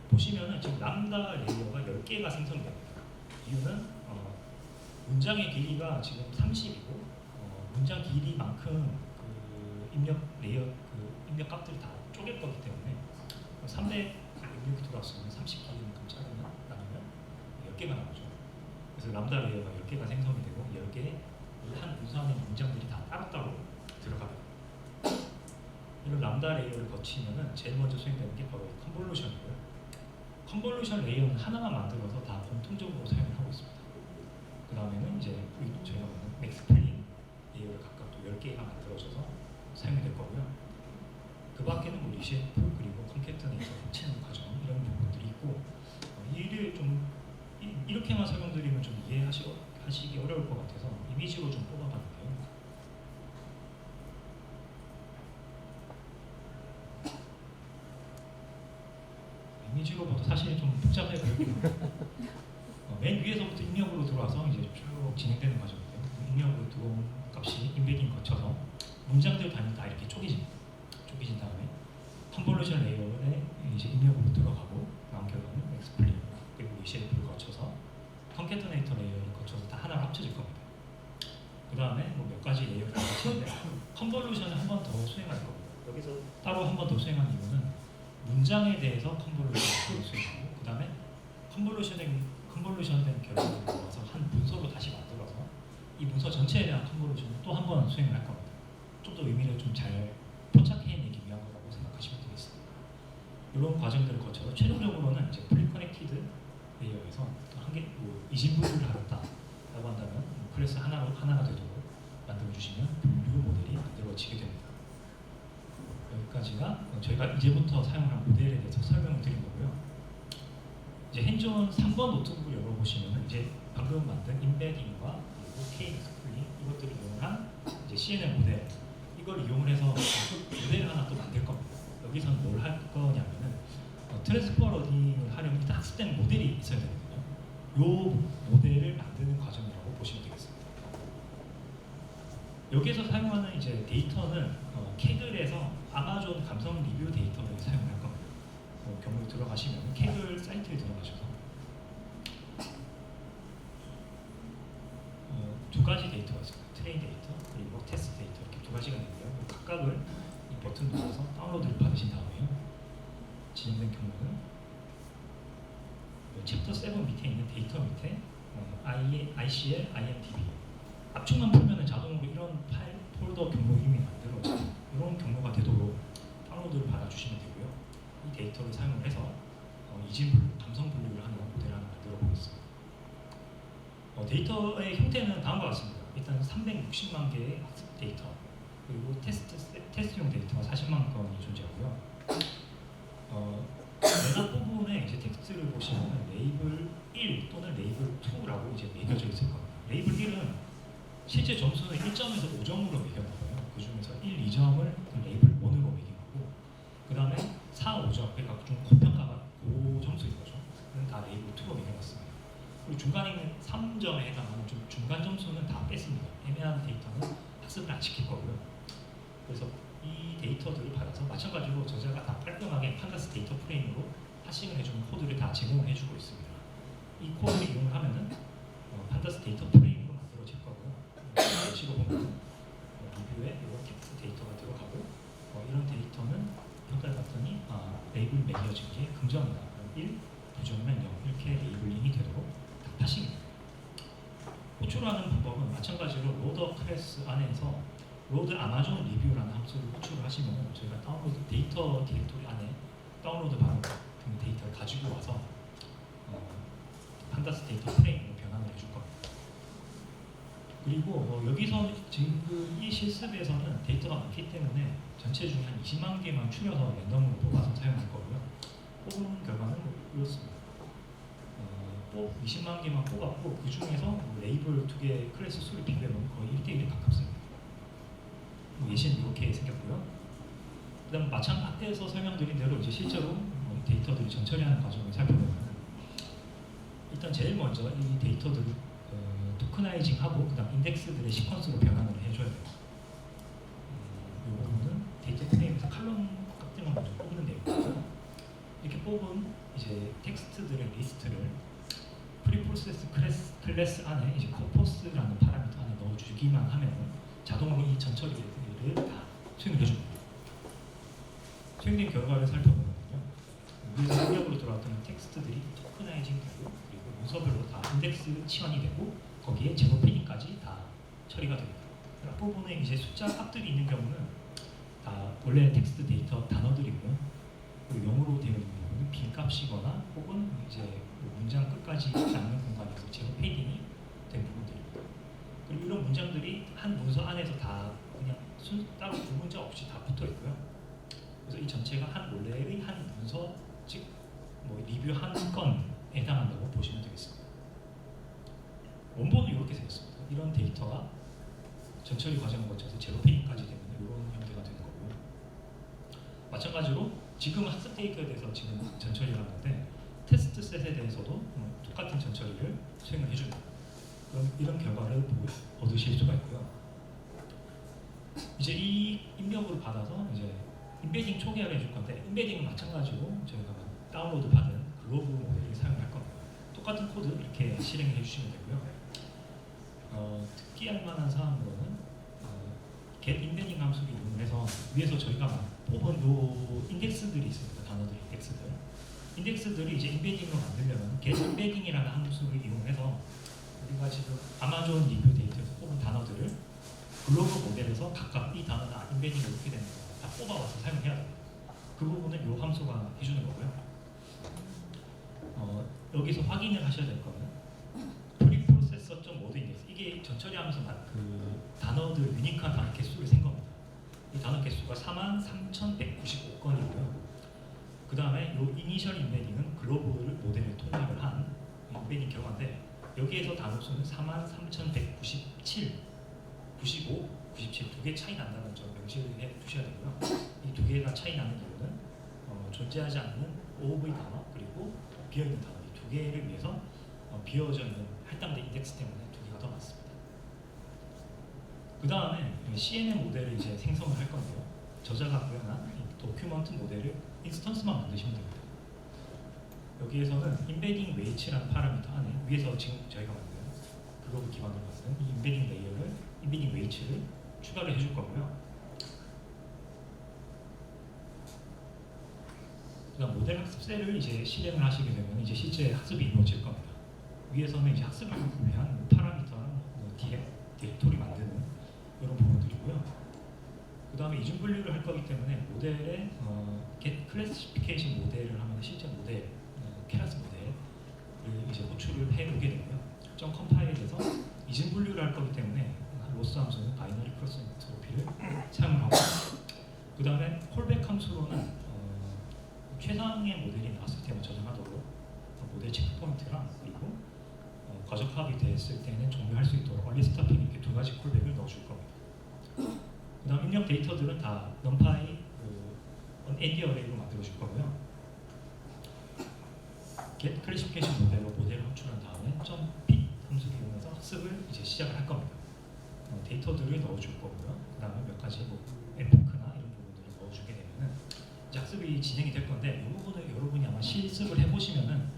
보시면은 지금 람다 레이어가 10개가 생성됩니다. 이유는 문장의 길이가 지금 30이고 문장 길이만큼 그 입력 레이어 그 입력 값들이 다 쪼갤 거기 때문에 300 입력이 들어왔으면 30길이만큼 자르면 나누면 10개가 나오죠. 그래서 람다 레이어가 10개가 생성이 되고 10개의 한 문서 안에 문장들이 다 따로따로 들어갑니다. 이런 람다 레이어를 거치면은 제일 먼저 수행되는 게 바로 컨볼루션이고요. 컨볼루션 레이어는 하나만 만들어서 다 공통적으로 사용을 하고 있습니다. 그 다음에는 이제 저희가 말하는 맥스 풀링 레이어를 각각 또 10개가 만들어져서 사용이 될 거고요. 그 밖에는 뭐 리쉐이프 그리고 컨캐터네이터 합치는 과정 이런 부분들이 있고 이를 좀 이렇게만 설명드리면 좀 이해하시기 어려울 것 같아서 이미지로 좀 뽑아봤는데요. 이미지로 봐도 사실 좀 복잡해 보이긴 합니다. 맨 위에서부터 입력으로 들어와서 이제 쭉 진행되는 과정인데요. 입력으로 들어온 값이 인베딩 거쳐서 문장들 단위 다 이렇게 쪼개집니다. 쪼개진 다음에 컨볼루션 레이어에 이제 입력으로 들어가고 나온 결과는 엑스플레인 그리고 리쉐이프를 거쳐서 컨캐터네이터 레이어를 거쳐서 다 하나로 합쳐질 겁니다. 그 다음에 뭐 몇 가지 레이어를 거치는데 컨볼루션을 한 번 더 수행할 겁니다. 여기서 따로 한 번 더 수행한 이유는 문장에 대해서 컨볼루션을 수행하고 그 다음에 컨볼루션된 결과를 모아서 한 문서로 다시 만들어서 이 문서 전체에 대한 컨볼루션을 또 한 번 수행을 할 겁니다. 좀 더 의미를 좀 잘 포착해내기 위한 거라고 생각하시면 되겠습니다. 이런 과정들을 거쳐서 최종적으로는 이제 풀리 커넥티드 레이어에서 뭐 이진분류를 하겠다라고 한다면 클래스 하나가 되도록 만들어주시면 분류 모델이 만들어지게 됩니다. 여기까지가 저희가 이제부터 사용할 모델에 대해서 설명을 드린 거고요. 이제 핸즈온 3번 노트북을 열어보시면 이제 방금 만든 인베딩과 그리고 Kmax 풀링 이것들을 이용한 이제 CNN 모델 이걸 이용을 해서 모델을 하나 또 만들 겁니다. 여기서는 뭘 할 거냐면은 트랜스퍼 러닝을 하려면 일단 학습된 모델이 있어야 되거든요. 이 모델을 만드는 과정이라고 보시면 되겠습니다. 여기에서 사용하는 이제 데이터는 캐글에서 아마존 감성 리뷰 데이터를 사용할 겁니다. 경로 들어가시면 캐글 사이트에 들어가셔서 두 가지 데이터가 있습니다. 트레인 데이터 그리고 테스트 데이터 이렇게 두 가지가 있는데요. 각각을 이 버튼 눌러서 다운로드를 받으신 다음에요. 진행된 경우는 챕터 7 밑에 있는 데이터 밑에 ICL, IMDb 압축만 풀면 자동으로 이런 파일 폴더 경로 이미 만들어져요. 이런 경로가 되도록 다운로드를 받아주시면 되고요. 이 데이터를 사용을 해서 이진 분류, 감성 분류를 하는 모델을 하나 만들어 보겠습니다. 데이터의 형태는 다음과 같습니다. 일단 360만 개의 학습 데이터, 그리고 테스트용 데이터가 40만 건이 존재하고요. 내각 부분에 이제 텍스트를 보시면 레이블 1 또는 레이블 2라고 이제 매겨져 있을 겁니다. 레이블 1은 실제 점수는 1점에서 5점으로 매겨나가요. 그 중에서 1, 2점을 레이블 1으로 매기고, 그 다음에 4, 5점, 그러니까 좀 고평가가 고점수인 거죠. 그는 다 레이블 2로 매겨놨습니다. 그리고 중간에 있는 3점에 해당하는 좀 중간 점수는 다 뺐습니다. 애매한 데이터는 학습을 안 시킬 거고요. 그래서 이 데이터들을 받아서 마찬가지로 저자가 다 깔끔하게 판다스 데이터 프레임으로 하싱을 해주는 코드를 다 제공을 해주고 있습니다. 이 코드를 이용을 하면은 판다스 데이터 프레임으로 만들어질 거고요. 예시로 보면 리뷰에 이런 텍스트 데이터가 들어가고 이런 데이터는 평가를 봤더니 레이블 매겨진 게 긍정이다. 그럼 1, 부정이면 0 이렇게 레이블링이 되도록 다 하싱입니다. 호출하는 방법은 마찬가지로 로더 클래스 안에서 로드 아마존 리뷰라는 함수를 호출을 하시면 저희가 다운로드 데이터 디렉토리 안에 다운로드 받은 같은 데이터를 가지고 와서 판다스 데이터 프레임으로 변환을 해줄 겁니다. 그리고 여기서 지금 이 실습에서는 데이터가 많기 때문에 전체 중에 한 20만 개만 추려서 랜덤으로 뽑아서 사용할 거고요. 뽑은 결과는 이렇습니다. 20만 개만 뽑았고 그 중에서 레이블 2개 클래스 수를 비교해보면 거의 1대1에 가깝습니다. 예시는 이렇게 생겼고요. 그다음 앞에서 설명드린 대로 이제 실제로 데이터들이 전처리하는 과정을 살펴보면 일단 제일 먼저 이 데이터들을 토크나이징하고 그다음 인덱스들의 시퀀스로 변환을 해줘야 돼요. 이 부분은 데이터 프레임에서 칼럼 값등을 먼저 뽑는 내용이고요. 이렇게 뽑은 이제 텍스트들의 리스트를 프리프로세스 클래스 안에 이제 코포스라는 파라미터 안에 넣어주기만 하면 자동으로 이 전처리를 다 수행을 해줍니다. 수행된 결과를 살펴보면요. 위에서 입력으로 들어왔던 텍스트들이 토크나이징 되고 그리고 문서별로 다 인덱스 치환이 되고 거기에 제로 패딩까지 다 처리가 됩니다. 앞부분에 이제 숫자 값들이 있는 경우는 다 원래 텍스트 데이터 단어들이고요. 그리고 영어로 되어 있는 경우는 빈 값이거나 혹은 이제 문장 끝까지 남는 공간에서 제로 패딩이 된 부분들입니다. 그리고 이런 문장들이 한 문서 안에서 다 그냥 따로 구문자 없이 다 붙어 있고요. 그래서 이 전체가 한 원래의 한 문서, 즉 리뷰 한 건에 해당한다고 보시면 되겠습니다. 원본은 이렇게 생겼습니다. 이런 데이터가 전처리 과정을 거쳐서 제로 페이까지 되면 이런 형태가 되는 거고요. 마찬가지로 지금 학습 데이터에 대해서 지금 전처리를 하는데 테스트 셋에 대해서도 똑같은 전처리를 수행을 해줍니다. 그럼 이런 결과를 얻으실 수가 있고요. 이제 이 입력을 받아서 이제 인베딩 초기화를 해줄 건데 인베딩은 마찬가지로 저희가 다운로드 받은 글로브 모델을 사용할 겁니다. 똑같은 코드 이렇게 실행해 주시면 되고요. 특기할 만한 사항으로는 get 인베딩 함수를 이용해서 위에서 저희가 뽑은 요 인덱스들이 있습니다. 단어들 인덱스들. 인덱스들이 이제 인베딩으로 만들려면 get 인베딩이라는 함수를 이용해서 우리가 지금 아마존 리뷰 데이터에서 뽑은 단어들을 글로벌 모델에서 각각 이 단어는 인베딩이 이렇게 되는 거 다 뽑아와서 사용해야 됩니다. 그 부분은 이 함수가 해주는 거고요. 여기서 확인을 하셔야 될 거는 프리프로세서.모드 인덱스 이게 전처리하면서 그 단어들 유니크한 단어 개수를 센 겁니다. 이 단어 개수가 43,195건이고요. 그 다음에 이 이니셜 인베딩은 글로벌 모델을 통합을 한 인베딩 결과인데 여기에서 단어 수는 43,197, 95, 97 두 개 차이 난다는 점 명시해 두셔야 되고요. 이 두 개가 차이 나는 이유는 존재하지 않는 OOV 단어 그리고 비어있는 단어 이 두 개를 위해서 비어져 있는 할당된 인덱스 때문에 두 개가 더 많습니다. 그 다음에 CNN 모델을 이제 생성을 할 건데요. 저자가 구현한 도큐먼트 모델을 인스턴스만 만드시면 됩니다. 여기에서는 인베딩 웨이츠라는 파라미터 안에 위에서 지금 저희가 만든 글로브 기반으로 만든 이 인베딩 레이어를 인베딩 웨이츠를 추가를 해줄 거고요. 그다음 모델 학습세를 이제 실행을 하시게 되면 이제 실제 학습이 이루어질 겁니다. 위에서는 이제 학습을 위한 파라미터랑 디렉토리 만드는 이런 부분들이고요. 그 다음에 이중 분류를 할 거기 때문에 모델의 get classification 모델을 하면 실제 모델, 케라스 모델을 이제 호출을 해보게 되고요. 점 컴파일에서 이중 분류를 할 거기 때문에 로스 함수는 바이너리 크로스 엔트로피를 사용을 하고, 그 다음에 콜백 함수로는 최상의 모델이 나왔을 때만 저장하도록 모델 체크 포인트랑 그리고 과적합이 됐을 때는 종료할 수 있도록 얼리 스타핑 이렇게 두 가지 콜백을 넣어줄 겁니다. 그 다음 입력 데이터들은 다 numpy ND 어레이로 만들어줄 거고요. get classification 모델로 모델을 호출한 다음에 .fit 함수를 이용해서 학습을 이제 시작을 할 겁니다. 데이터들을 넣어줄 거고요. 그 다음에 몇 가지 뭐 에포크나 이런 부분들을 넣어주게 되면은 이제 학습이 진행이 될 건데, 이 부분을 여러분이 아마 실습을 해보시면은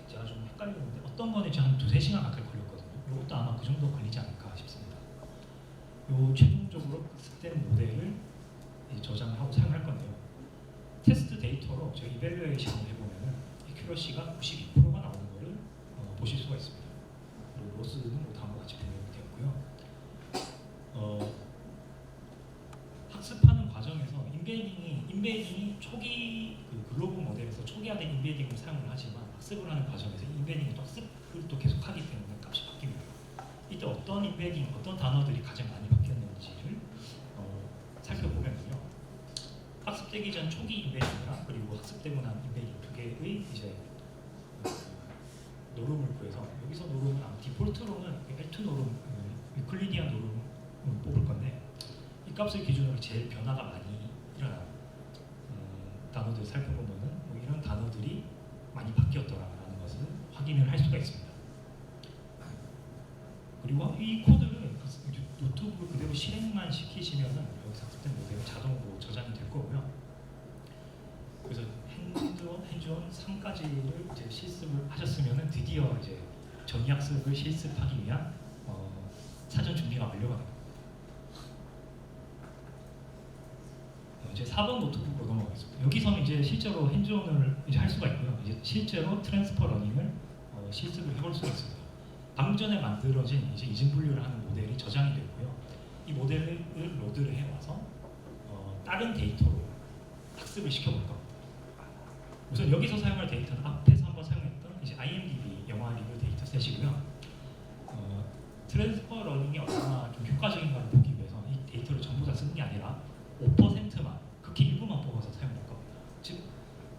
제가 좀 헷갈리는데 어떤 거는 이제 한 2-3시간 가까이 걸렸거든요. 이것도 아마 그 정도 걸리지 않을까 싶습니다. 요 최종적으로 학습된 모델을 저장을 하고 사용할 건데요. 테스트 데이터로 저희 이밸류에이션을 해보면은 액큐러시가 92%가 나오는 거를 보실 수가 있습니다. 그리고 로스는 뭐 다음과 같이 분류가 되었고요. 학습하는 과정에서 인베딩이 초기 그 글로브 모델에서 초기화된 인베딩을 사용을 하지만, 학습을 하는 과정에서 인베딩이 또 학습을 또 계속하기 때문에 값이 바뀝니다. 이때 어떤 인베딩, 어떤 단어들이 가장 많이 바뀌었는지를 살펴보면요. 학습되기 전 초기 인베딩이랑 그리고 학습되고 난 인베딩 두 개의 이제 노름을 구해서, 여기서 노름은 디폴트로는 L2 노름, 유클리디안 노름을 뽑을 건데, 이 값을 기준으로 제일 변화가 많이 일어나는 단어들을 살펴보면은 뭐 이런 단어들이 많이 바뀌었더라라는 것을 확인을 할 수가 있습니다. 그리고 이 코드를 노트북을 그대로 실행만 시키시면은 여기서 학습된 모델은 자동으로 저장이 될 거고요. 그래서 핸즈온 3까지를 이제 실습을 하셨으면은 드디어 이제 전이학습을 실습하기 위한 사전 준비가 완료가 됩니다. 이제 4번 노트북으로 넘어가겠습니다. 여기서는 이제 실제로 핸즈온을 이제 할 수가 있고요. 이제 실제로 트랜스퍼 러닝을 실습을 해볼 수가 있습니다. 방금 전에 만들어진 이제 이중 분류를 하는 모델이 저장이 되고요. 이 모델을 로드를 해와서 다른 데이터로 학습을 시켜볼 겁니다. 우선 여기서 사용할 데이터는 앞에서 한번 사용했던 이제 IMDb 영화 리뷰 데이터셋이고요. 트랜스퍼 러닝이 얼마나 좀 효과적인가를 보기 위해서 이 데이터를 전부 다 쓰는 게 아니라 5%만, 극히 일부만 뽑아서 사용할 겁니다. 즉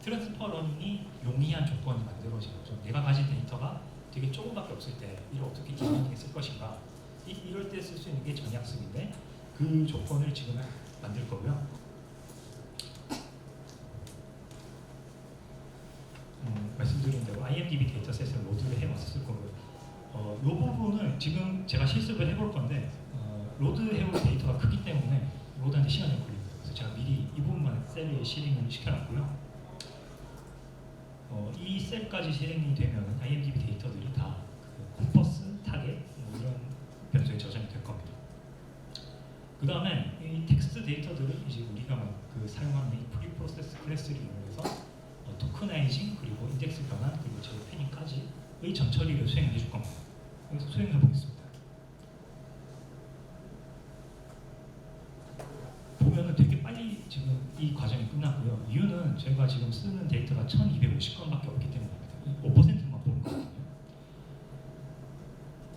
트랜스퍼 러닝이 용이한 조건이 만들어진 거죠. 내가 가진 데이터가 되게 조금밖에 없을 때 이를 어떻게 기능하게 쓸 것인가, 이럴 때 쓸 수 있는 게 전이학습인데, 그 조건을 지금 만들 거고요. 말씀드린 대로 IMDb 데이터셋을 로드를 해왔을 거고요. 이 부분을 지금 제가 실습을 해볼 건데, 로드 해올 데이터가 크기 때문에 로드하는데 시간이 걸립니다. 그래서 제가 미리 이 부분만 셀에 실행을 시켜놨고요. 이 셀까지 실행이 되면 IMDb 데이터들이 다 콤퍼스, 타겟 이런 변수에 저장이 될 겁니다. 그 다음에 이 텍스트 데이터들을 이제 우리가 사용하는 이 프리프로세스 클래스를 이용해서 토크나이징, 그리고 인덱스 변환, 그리고 제로 패닝까지의 전처리를 수행해 줄 겁니다. 여기서 수행해 보겠습니다. 보면은 되게 빨리 지금 이 과정이 끝났고요. 이유는 저희가 지금 쓰는 데이터가 1250건밖에 없기 때문입니다. 5%만 보는 거거든요.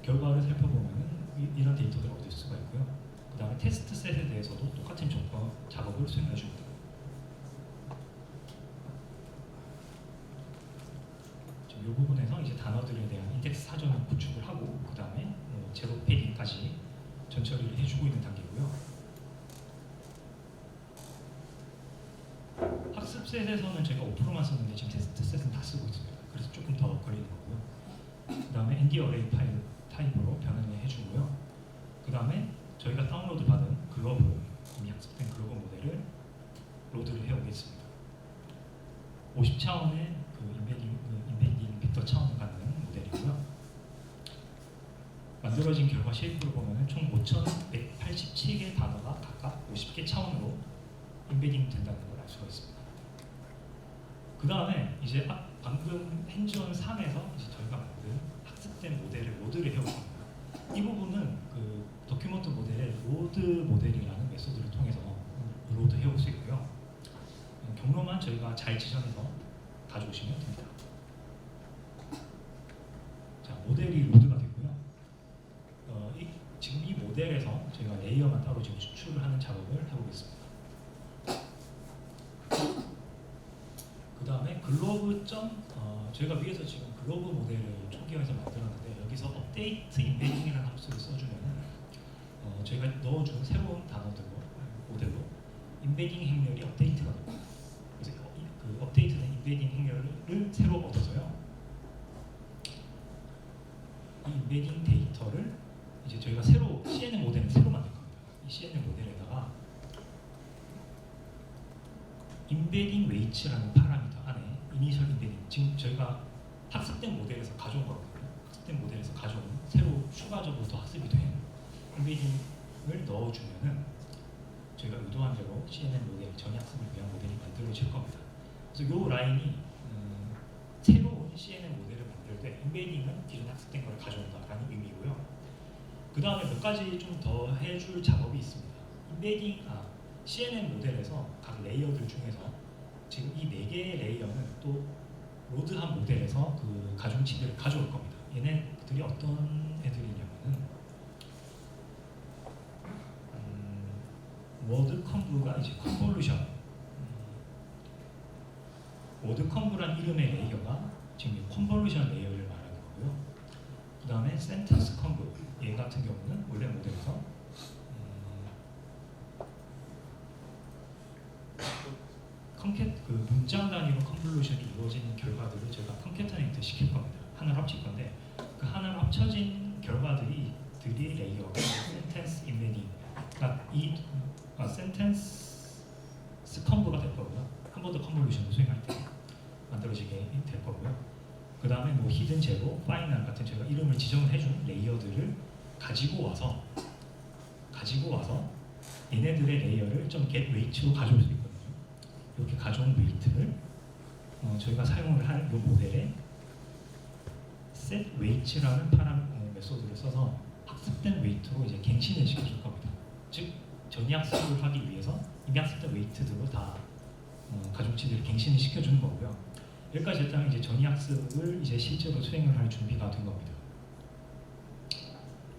결과를 살펴보면은 이런 데이터들을 얻을 수가 있고요. 그 다음에 테스트 셋에 대해서도 똑같은 조건 작업을 수행해 줍니다. 이 부분에서 이제 단어들에 대한 인덱스 사전을 구축을 하고, 그 다음에 제로 패딩까지 전처리를 해주고 있는 단계고요. 학습 셋에서는 저희가 5%만 썼는데 지금 테스트 셋은 다 쓰고 있습니다. 그래서 조금 더 걸리는 거고요. 그 다음에 ND 어레이 파일 타입으로 변환을 해주고요. 그 다음에 저희가 다운로드 받은 글로브, 이미 학습된 글로브 모델을 로드를 해오겠습니다. 50차원의 인베딩 벡터 차원을 갖는 모델이고요. 만들어진 결과 쉐이프를 보면 총 5,187개의 단어가 각각 50개 차원으로 인베딩 된다는 걸 알 수가 있습니다. 그 다음에 이제 방금 핸즈온 3에서 이제 저희가 만든 학습된 모델을 로드를 해올 겁니다. 이 부분은 그 도큐먼트 모델의 로드 모델이라는 메소드를 통해서 로드 해올 수 있고요. 경로만 저희가 잘 지정해서 가져오시면 됩니다. 자, 모델이 로드가 됐고요. 지금 이 모델에서 저희가 레이어만 따로 지금 추출을 하는 작업을 해보겠습니다. 그 다음에 글로브 저희가 위에서 지금 글로브 모델을 초기화해서 만들었는데 여기서 업데이트 인베딩이라는 함수를 써주면 저희가 넣어준 새로운 단어들로 모델로 인베딩 행렬이 업데이트가 됩니다. 그래서 그 업데이트된 인베딩 행렬을 새로 얻어서요. 이 인베딩 데이터를 이제 저희가 새로 CNN 모델을 새로 만들 겁니다. 이 CNN 모델에다가 인베딩 웨이츠라는 파라미터 안에 이니셜 인베딩, 지금 저희가 학습된 모델에서 가져온 거거든요. 학습된 모델에서 가져온 새로 추가적으로 더 학습이 된 인베딩을 넣어주면은 저희가 의도한 대로 CNN 모델, 전학습을 위한 모델이 만들어질 겁니다. 그래서 이 라인이 새로운 CNN 모델을 만들 때 인베딩은 기존에 학습된 걸 가져온다라는 의미고요. 그 다음에 몇 가지 좀 더 해줄 작업이 있습니다. CNN 모델에서 각 레이어들 중에서 지금 이 4개의 레이어는 또 로드한 모델에서 그 가중치들을 가져올 겁니다. 얘네들이 어떤 애들이냐면은 워드 컴브가 이제 컨볼루션, 워드 컴브란 이름의 레이어가 지금 이 컨볼루션 레이어를 말하는 거고요. 그 다음에 센텐스 컴브, 얘 같은 경우는 원래 모델에서 그 문장 단위로 컨볼루션이 이루어지는 결과들을 제가 컨캐터네이트 시킬 겁니다. 하나를 합칠 건데 그 하나로 합쳐진 결과들이 레이어가 센텐스 인베딩, 이 센텐스 컴브가 될 거고요. 한 번 더 컨볼루션을 수행할 때 만들어지게 될 거고요. 그 다음에 뭐 히든 제로, 파이널 같은 제가 이름을 지정을 해준 레이어들을 가지고 와서 얘네들의 레이어를 좀 get weight로 가져올 수 있거든요. 이렇게 가져온 웨이트를 저희가 사용을 할 이 모델에 set weight라는 메소드를 써서 학습된 웨이트로 이제 갱신을 시켜줄 겁니다. 즉 전이학습을 하기 위해서 이미 학습된 웨이트들로 다 가중치들을 갱신을 시켜주는 거고요. 여기까지 일단 이제 전이학습을 이제 실제로 수행을 할 준비가 된 겁니다.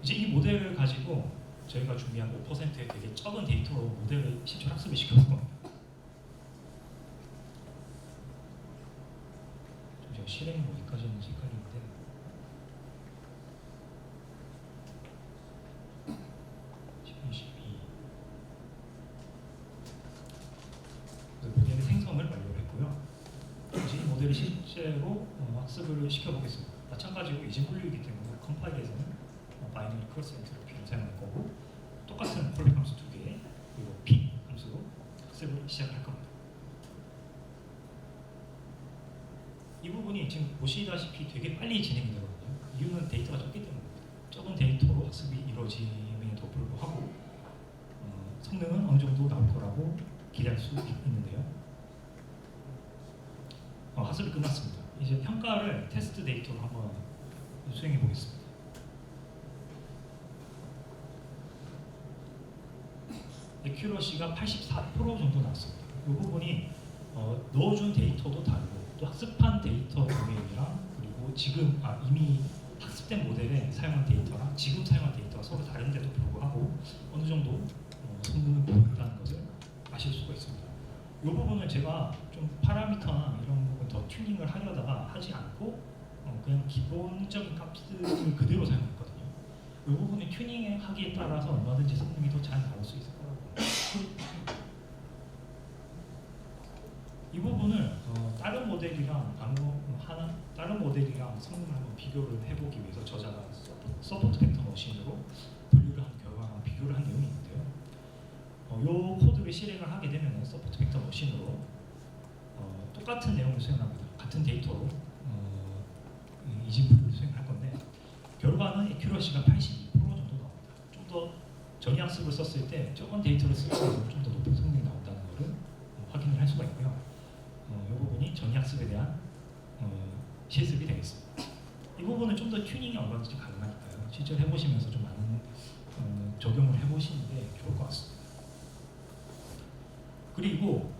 이제 이 모델을 가지고 저희가 준비한 5%의 되게 적은 데이터로 모델을 실제 학습을 시켜볼 겁니다. 좀 실행이 어디까지 있는지 헷갈리는데 12, 12 모델의 생성을 완료를 했고요. 이제 이 모델을 실제로 학습을 시켜보겠습니다. 마찬가지로 이진 분류이기 때문에 컴파일에서는 바이너리 크로스 엔트로피를 사용할 거고 똑같은 콜백 함수 2개 그리고 p 함수로 학습을 시작할 겁니다. 이 부분이 지금 보시다시피 되게 빨리 진행이 되거든요. 이유는 데이터가 적기 때문입니다. 적은 데이터로 학습이 이루어짐에도 불구하고 성능은 어느 정도 나올 거라고 기대할 수 있는데요. 학습이 끝났습니다. 이제 평가를 테스트 데이터로 한번 수행해 보겠습니다. 에큐러시가 84% 정도 나왔습니다. 이 부분이 넣어준 데이터도 다르고 또 학습한 데이터 도메인이랑 그리고 지금 이미 학습된 모델에 사용한 데이터랑 지금 사용한 데이터가 서로 다른데도 불구하고 어느 정도 성능을 보인다는 것을 아실 수가 있습니다. 이 부분을 제가 좀 파라미터나 이런 부분 더 튜닝을 하려다가 하지 않고 그냥 기본적인 값들을 그대로 사용했거든요. 이 부분을 튜닝하기에 따라서 얼마든지 성능이 더 잘 나올 수 있을 거라고 봅니다. 이 부분을 다른 모델이랑 성능을 한번 비교를 해보기 위해서 저자가 서포트 벡터 머신으로 분류를 한 결과랑 비교를 한 내용이 있는데요. 이 코드를 실행을 하게 되면 서포트 벡터 머신으로 똑같은 내용을 수행합니다. 같은 데이터로 이진 분류를 수행할 건데 결과는 에큐러시가 82% 정도 나옵니다. 좀 더 전이학습을 썼을 때 적은 데이터를 쓸 때 좀 더 높은 성능이 나온다는 것을 확인을 할 수가 있고요. 이 부분이 전이학습에 대한 실습이 되겠습니다. 이 부분은 좀 더 튜닝이 얼마든지 가능하니까요. 실제로 해보시면서 좀 많은 적용을 해보시는 게 좋을 것 같습니다. 그리고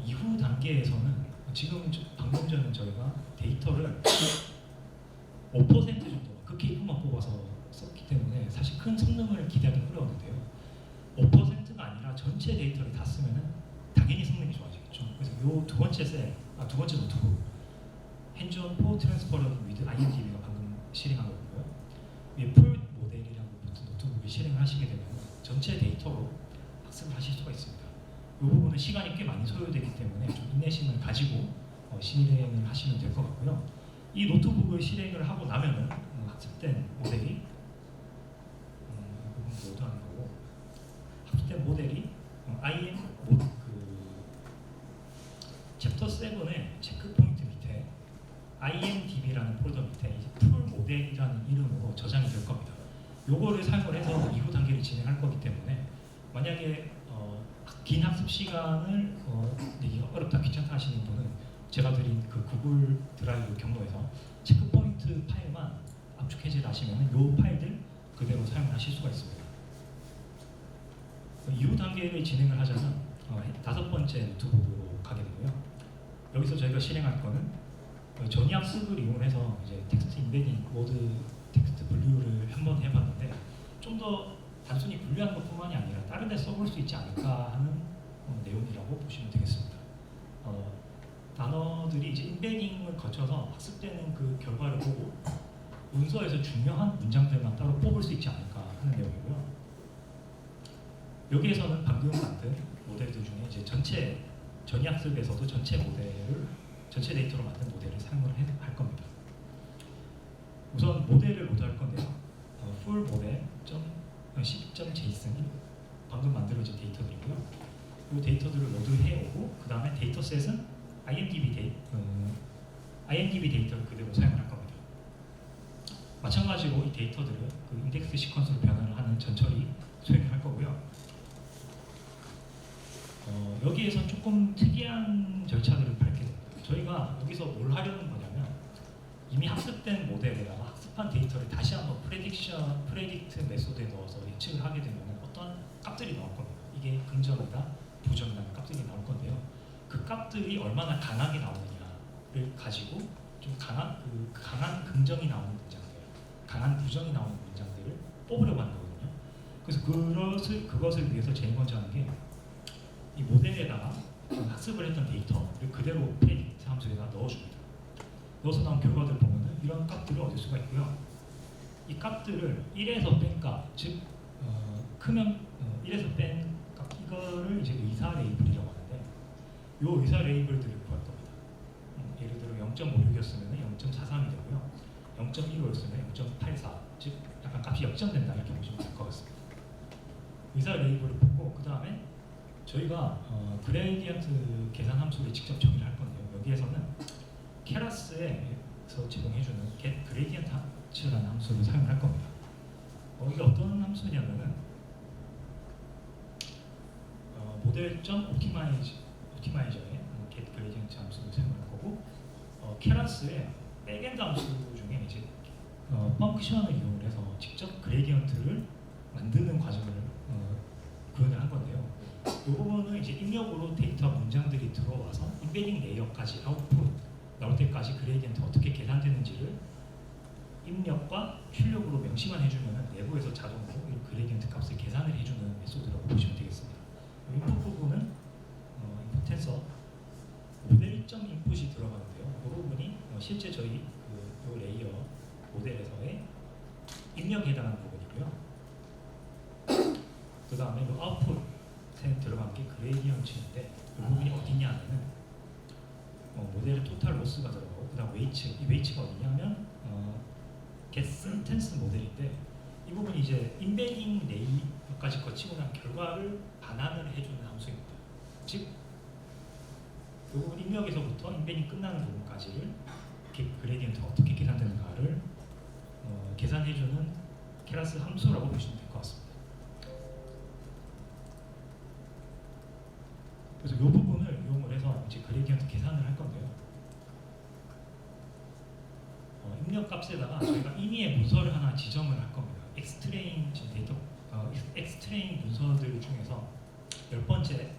이후 단계에서는 지금 방금 전에 저희가 데이터를 5% 정도 그 케이크만 뽑아서 썼기 때문에 사실 큰 성능을 기대하기 어려웠는데요. 5%가 아니라 전체 데이터를 다 쓰면은 당연히 성능이 좋아지겠죠. 그래서 요 두 번째 두 번째 노트북 핸즈온 4 트랜스퍼러링 위드 IMDb가 방금 실행한 거고요. 위에 풀 모델이라고 붙은 노트북을 실행을 하시게 되면 전체 데이터로 학습을 하실 수가 있습니다. 이 부분은 시간이 꽤 많이 소요되기 때문에 좀 인내심을 가지고 실행을 하시면 될 것 같고요. 이 노트북을 실행을 하고 나면은 학습된 모델이 이 부분 로드하는 거고, 학습된 모델이 IM 챕터 7의 체크 포인트 밑에 IMDb라는 폴더 밑에 이제 풀 모델이라는 이름으로 저장이 될 겁니다. 요거를 사용을 해서 이후 단계를 진행할 거기 때문에 만약에 긴 학습 시간을 내기가 어렵다, 귀찮다 하시는 분은 제가 드린 그 구글 드라이브 경로에서 체크 포인트 파일만 압축 해제를 하시면 요 파일들 그대로 사용을 하실 수가 있습니다. 이후 단계를 진행을 하자면 다섯 번째 노트북으로 가게 되고요. 여기서 저희가 실행할 거는 전이학습을 이용해서 이제 텍스트 인베딩, 워드 텍스트 분류를 한번 해봤는데 좀 더 단순히 분류하는 것뿐만이 아니라 다른 데 써볼 수 있지 않을까 하는 내용이라고 보시면 되겠습니다. 단어들이 이제 인베딩을 거쳐서 학습되는 그 결과를 보고 문서에서 중요한 문장들만 따로 뽑을 수 있지 않을까 하는 내용이고요. 여기에서는 방금 만든 모델들 중에 이제 전이학습에서도 전체 데이터로 만든 모델을 사용을 할 겁니다. 우선 모델을 로드할 건데요. full model .10.json 방금 만들어진 데이터들이고요. 이 데이터들을 로드해오고 그 다음에 데이터셋은 IMDb 데이터를 그대로 사용할 겁니다. 마찬가지로 이 데이터들을 그 인덱스 시퀀스로 변환을 하는 전처리 수행을 할 거고요. 여기에선 조금 특이한 절차들을 밟게 됩니다. 저희가 여기서 뭘 하려는 거냐면 이미 학습된 모델에다가 학습한 데이터를 다시 한번 프레딕트 메소드에 넣어서 예측을 하게 되면 어떤 값들이 나올 겁니다. 이게 긍정이다, 부정이라는 값들이 나올 건데요. 그 값들이 얼마나 강하게 나오느냐를 가지고 좀 강한 긍정이 나오는 문장들, 강한 부정이 나오는 문장들을 뽑으려고 하는 거거든요. 그래서 그것을 위해서 제일 먼저 하는 게 이 모델에다가 학습을 했던 데이터를 그대로 프레딕트 함수에다 넣어줍니다. 넣어서 나온 결과들 보면은 이런 값들을 얻을 수가 있고요. 이 값들을 1에서 뺀 값, 즉 크면 1에서 뺀 값, 이거를 이제 의사 레이블이라고 하는데 이 의사 레이블들을 구할 겁니다. 예를 들어 0.56이었으면 0.43이 되고요. 0.15였으면 0.84, 즉 약간 값이 역전된다 이렇게 보시면 될 것 같습니다. 의사 레이블을 보고 그 다음에 저희가 그레디언트 계산 함수를 직접 정의를 할 건데요. 여기에서는 케라스에서 제공해주는 get gradient 함수라는 함수를 사용할 겁니다. 이게 어떤 함수냐면은 모델.optimize의 get gradient 함수를 사용할 거고 케라스의 백엔드 함수 중에 이제 펑크션을 이용해서 직접 그레디언트를 만드는 과정을 구현을 한 건데요. 이 부분은 이제 입력으로 데이터 문장들이 들어와서 인베딩 레이어까지 아웃풋 나올 때까지 그레디언트 어떻게 계산되는지를 입력과 출력으로 명시만 해주면 내부에서 자동으로 이 그레디언트 값을 계산을 해주는 메소드라고 보시면 되겠습니다. 인풋 부분은 인풋 텐서 모델.input이 들어가는데요. 이 부분이 실제 저희 이 레이어 모델에서의 입력에 해당하는 부분이고요. 그 다음에 아웃풋 들어간 게 그레디언트인데 이 부분이 어디냐 하면은 모델의 토탈 로스가 들어가고 그 다음 웨이츠, 이 웨이츠가 어디냐면 get sentence 모델인데 이 부분이 이제 인베딩 레이어까지 거치고 난 결과를 반환을 해주는 함수입니다. 즉 이 부분 입력에서부터 인베딩 끝나는 부분까지를 그레디언트가 어떻게 계산되는가를 계산해주는 케라스 함수라고 보시면 될 것 같습니다. 그래서 이 부분을 이용을 해서 이제 그레디언트 계산을 할 건데요. 입력 값에다가 저희가 임의의 문서를 하나 지정을 할 겁니다. 엑스트레인 문서들 중에서 10번째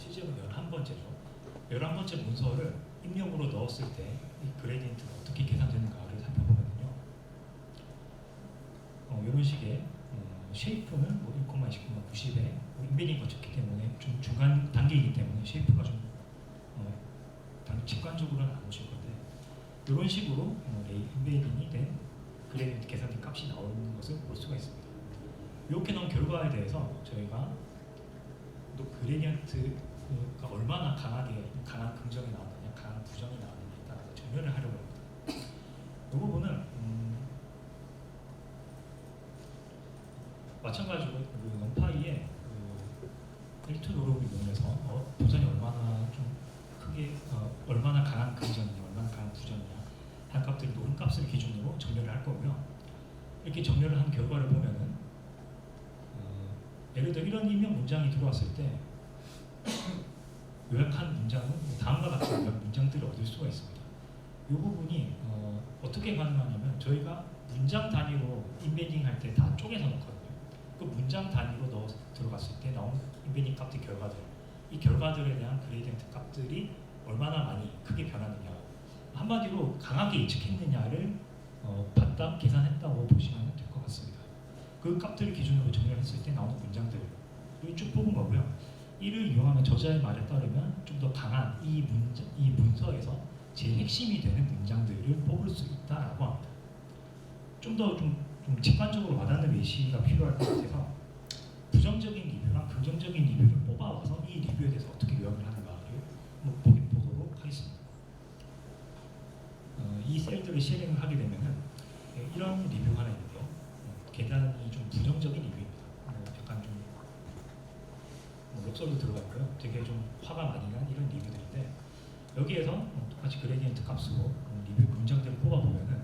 실제로 11번째죠. 11번째 문서를 입력으로 넣었을 때 이 그레디언트가 어떻게 계산되는가를 살펴보면요. 이런 식의 쉐이프는 뭐 1,29, 90에 인베딩 거쳤기 때문에 좀 중간 단계이기 때문에 쉐이프가 좀 직관적으로는 안 오실 건데 이런 식으로 인베딩이 된 그레디언트 계산된 값이 나오는 것을 볼 수가 있습니다. 이렇게 나온 결과에 대해서 저희가 또 그레디언트가 얼마나 강한 긍정이 나왔느냐, 강한 부정이 나왔느냐에 따라서 정렬을 하려고 합니다. 이 부분은 마찬가지로 그 넘파이의 L2 노력을 이용해서 분선이 얼마나 좀 크게 얼마나 강한 긍정이냐, 얼마나 강한 부정이냐 한 값들이 노른 값을 기준으로 정렬을 할 거고요. 이렇게 정렬을 한 결과를 보면은 예를 들어 이런 입력 문장이 들어왔을 때 요약한 문장은 다음과 같은 문장들을 얻을 수가 있습니다. 이 부분이 어떻게 가능하냐면 저희가 문장 단위로 인베딩 할 때 다 쪼개서 넣거든요. 그 문장 단위로 들어갔을 때 나온 인베딩 값들 결과들, 이 결과들에 대한 그레이디언트 값들이 얼마나 많이 크게 변하느냐, 한마디로 강하게 예측했느냐를 계산했다고 보시면 될 것 같습니다. 그 값들을 기준으로 정렬했을 때 나오는 문장들을 쭉 뽑은 거고요. 이를 이용하면 저자의 말에 따르면 좀 더 강한 이 문서에서 제일 핵심이 되는 문장들을 뽑을 수 있다라고 합니다. 좀 더 좀 직관적으로 와닿는 예시가 필요할 것 같아서 부정적인 리뷰랑 긍정적인 리뷰를 뽑아와서 이 리뷰에 대해서 어떻게 요약을 하는가를 보도록 하겠습니다. 이 셀들을 실행을 하게 되면은 이런 리뷰가 하나 있는데요. 계단이 좀 부정적인 리뷰입니다. 약간 좀 록설도 들어가 있고요. 되게 좀 화가 많이 난 이런 리뷰들인데 여기에서 똑같이 그레디언트 값으로 리뷰 문장들을 뽑아보면은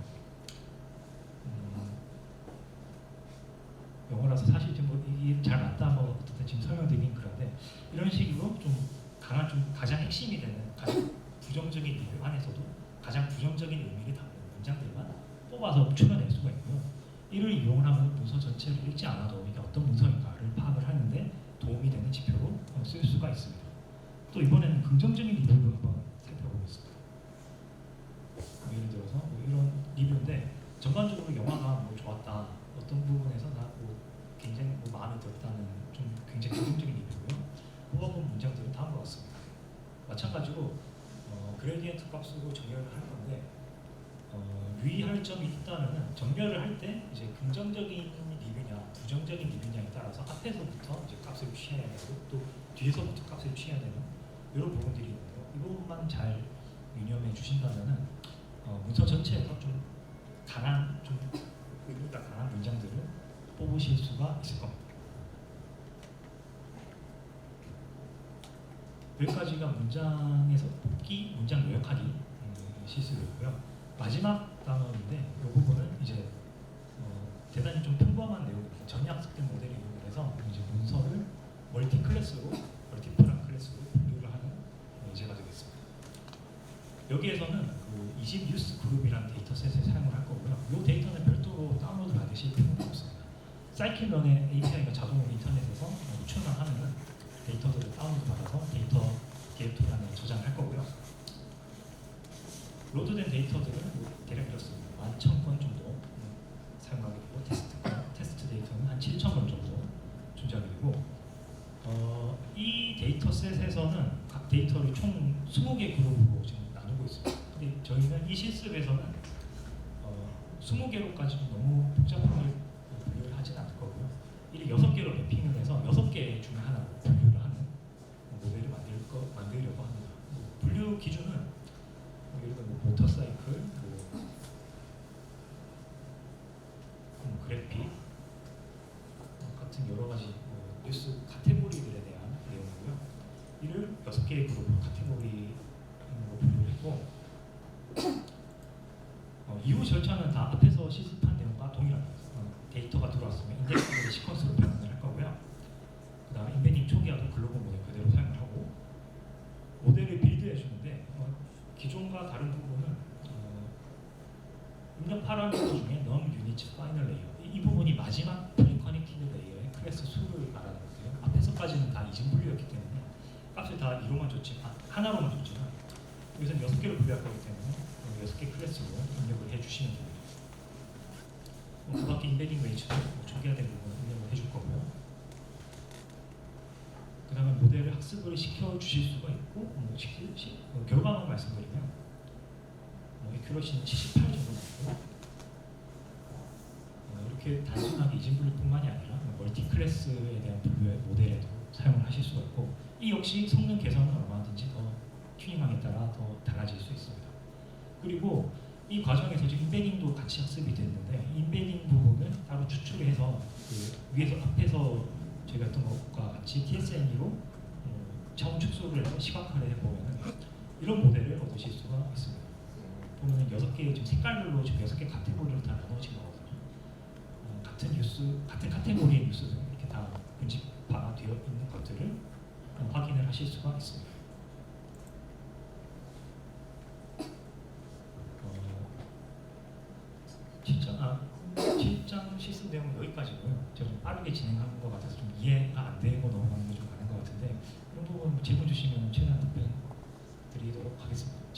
영어라서 사실 좀 이게 잘 맞다 뭐 어쨌든 지금 설명드리긴 그런데 이런 식으로 좀 강한 좀 가장 핵심이 되는 가장 부정적인 리뷰 안에서도 가장 부정적인 의미를 담는 문장들만 뽑아서 추려낼 수가 있고요. 이를 이용하면 문서 전체를 읽지 않아도 이게 어떤 문서인가를 파악을 하는데 도움이 되는 지표로 쓸 수가 있습니다. 또 이번에는 긍정적인 리뷰를 한번 살펴보겠습니다. 예를 들어서 뭐 이런 리뷰인데 전반적으로 영화가 뭐 좋았다, 어떤 부분에서 나뭐 굉장히 뭐 마음에 들었다는 좀 굉장히 긍정적인 리뷰고요. 뽑아본 문장들은 다음과 같습니다. 마찬가지로 그레디언트 값으로 정렬을 할 건데 유의할 점이 있다면은 정렬을 할 때 이제 긍정적인 리뷰냐 부정적인 리뷰냐에 따라서 앞에서부터 이제 값을 취해야 되고 또 뒤에서부터 값을 취해야 되는 이런 부분들이 있는데요. 이 부분만 잘 유념해 주신다면은 문서 전체에서 좀 강한 좀 의미가 강한 문장들을 뽑으실 수가 있을 겁니다. 여기까지가 문장에서 뽑기, 문장 요약하기 실습이고요. 마지막 단원인데 이 부분은 이제 대단히 좀 평범한 내용입니다. 전학습된 모델을 이용해서 이제 문서를 멀티 클래스로, 멀티플한 클래스로 분류를 하는 예제가 되겠습니다. 여기에서는 그 20 뉴스 그룹이라는 데이터셋을 사용을 할 거고요. 이 데이터는 별도로 다운로드 받으실 필요는 없습니다. 사이클런의 API가 자동으로 인터넷에서 유출만 하면은 데이터들을 다운로드 받아서 데이터 디렉토리 저장을 할 거고요. 로드된 데이터들은 대략 이렇습니다. 11,000건 정도 사용하게 되고 테스트 데이터는 한 7,000건 정도 존재하게 되고 이 데이터셋에서는 각 데이터를 총 20개 그룹으로 지금 나누고 있습니다. 근데 저희는 이 실습에서는 20개로까지 너무 복잡하게 분류를 하진 않을 거고요. 이를 6개로 래핑을 해서 6개 중에 하나로 분류를 하는 모델을 만들려고 합니다. 분류 기준은 예를 들어 모터사이클, 그래픽 같은 여러 가지 뉴스 카테고리들에 대한 내용이고요. 이를 6개의 그룹으로 카테고리로 분류를 했고 이후 절차는 다 앞에서 실습한 내용과 동일합니다. 데이터가 들어왔으면 인덱스를 시퀀스로 변환을 할 거고요. 그 다음에 인베딩 초기화도 글로벌 모델 그대로 사용을 하고 모델을 빌드해 주는데 기존과 다른 부분은 입력 파라미터 중에 num unit final layer 이 부분이 마지막 프리 커넥티드 레이어의 클래스 수를 말하는 건데요. 앞에서까지는 다 이중 분류였기 때문에 값을 다 이로만 줬지 하나로만 줬지만 여기서는 6개로 분류할 거기 때문에 6개 클래스로 입력을 해주시면 됩니다. 그 밖에 인베딩 웨이츠도 준비해야 될 부분을 입력을 해줄 거고요. 그 다음에 모델을 학습을 시켜주실 수가 있고 결과만 말씀드리면 에큐러시는 78 정도 나왔고 이렇게 단순하게 이진 분류뿐만이 아니라 멀티 클래스에 대한 분류의 모델에도 사용을 하실 수가 있고 이 역시 성능 개선은 얼마든지 더 튜닝함에 따라 더 달라질 수 있습니다. 그리고 이 과정에서 지금 인베딩도 같이 학습이 됐는데 인베딩 부분을 따로 추출을 해서 그 위에서 앞에서 저희가 했던 것과 같이 TSNE로 차원 축소를 해서 시각화를 해보면 이런 모델을 얻으실 수가 있습니다. 보면 6개 지금 색깔별로 지금 6개 카테고리로 다 나눠진 거거든요. 같은 뉴스, 같은 카테고리의 뉴스들 이렇게 다 분집화되어 있는 것들을 확인을 하실 수가 있습니다. 실장 시스템 내용은 여기까지고요. 제가 좀 빠르게 진행하는 것 같아서 좀 이해가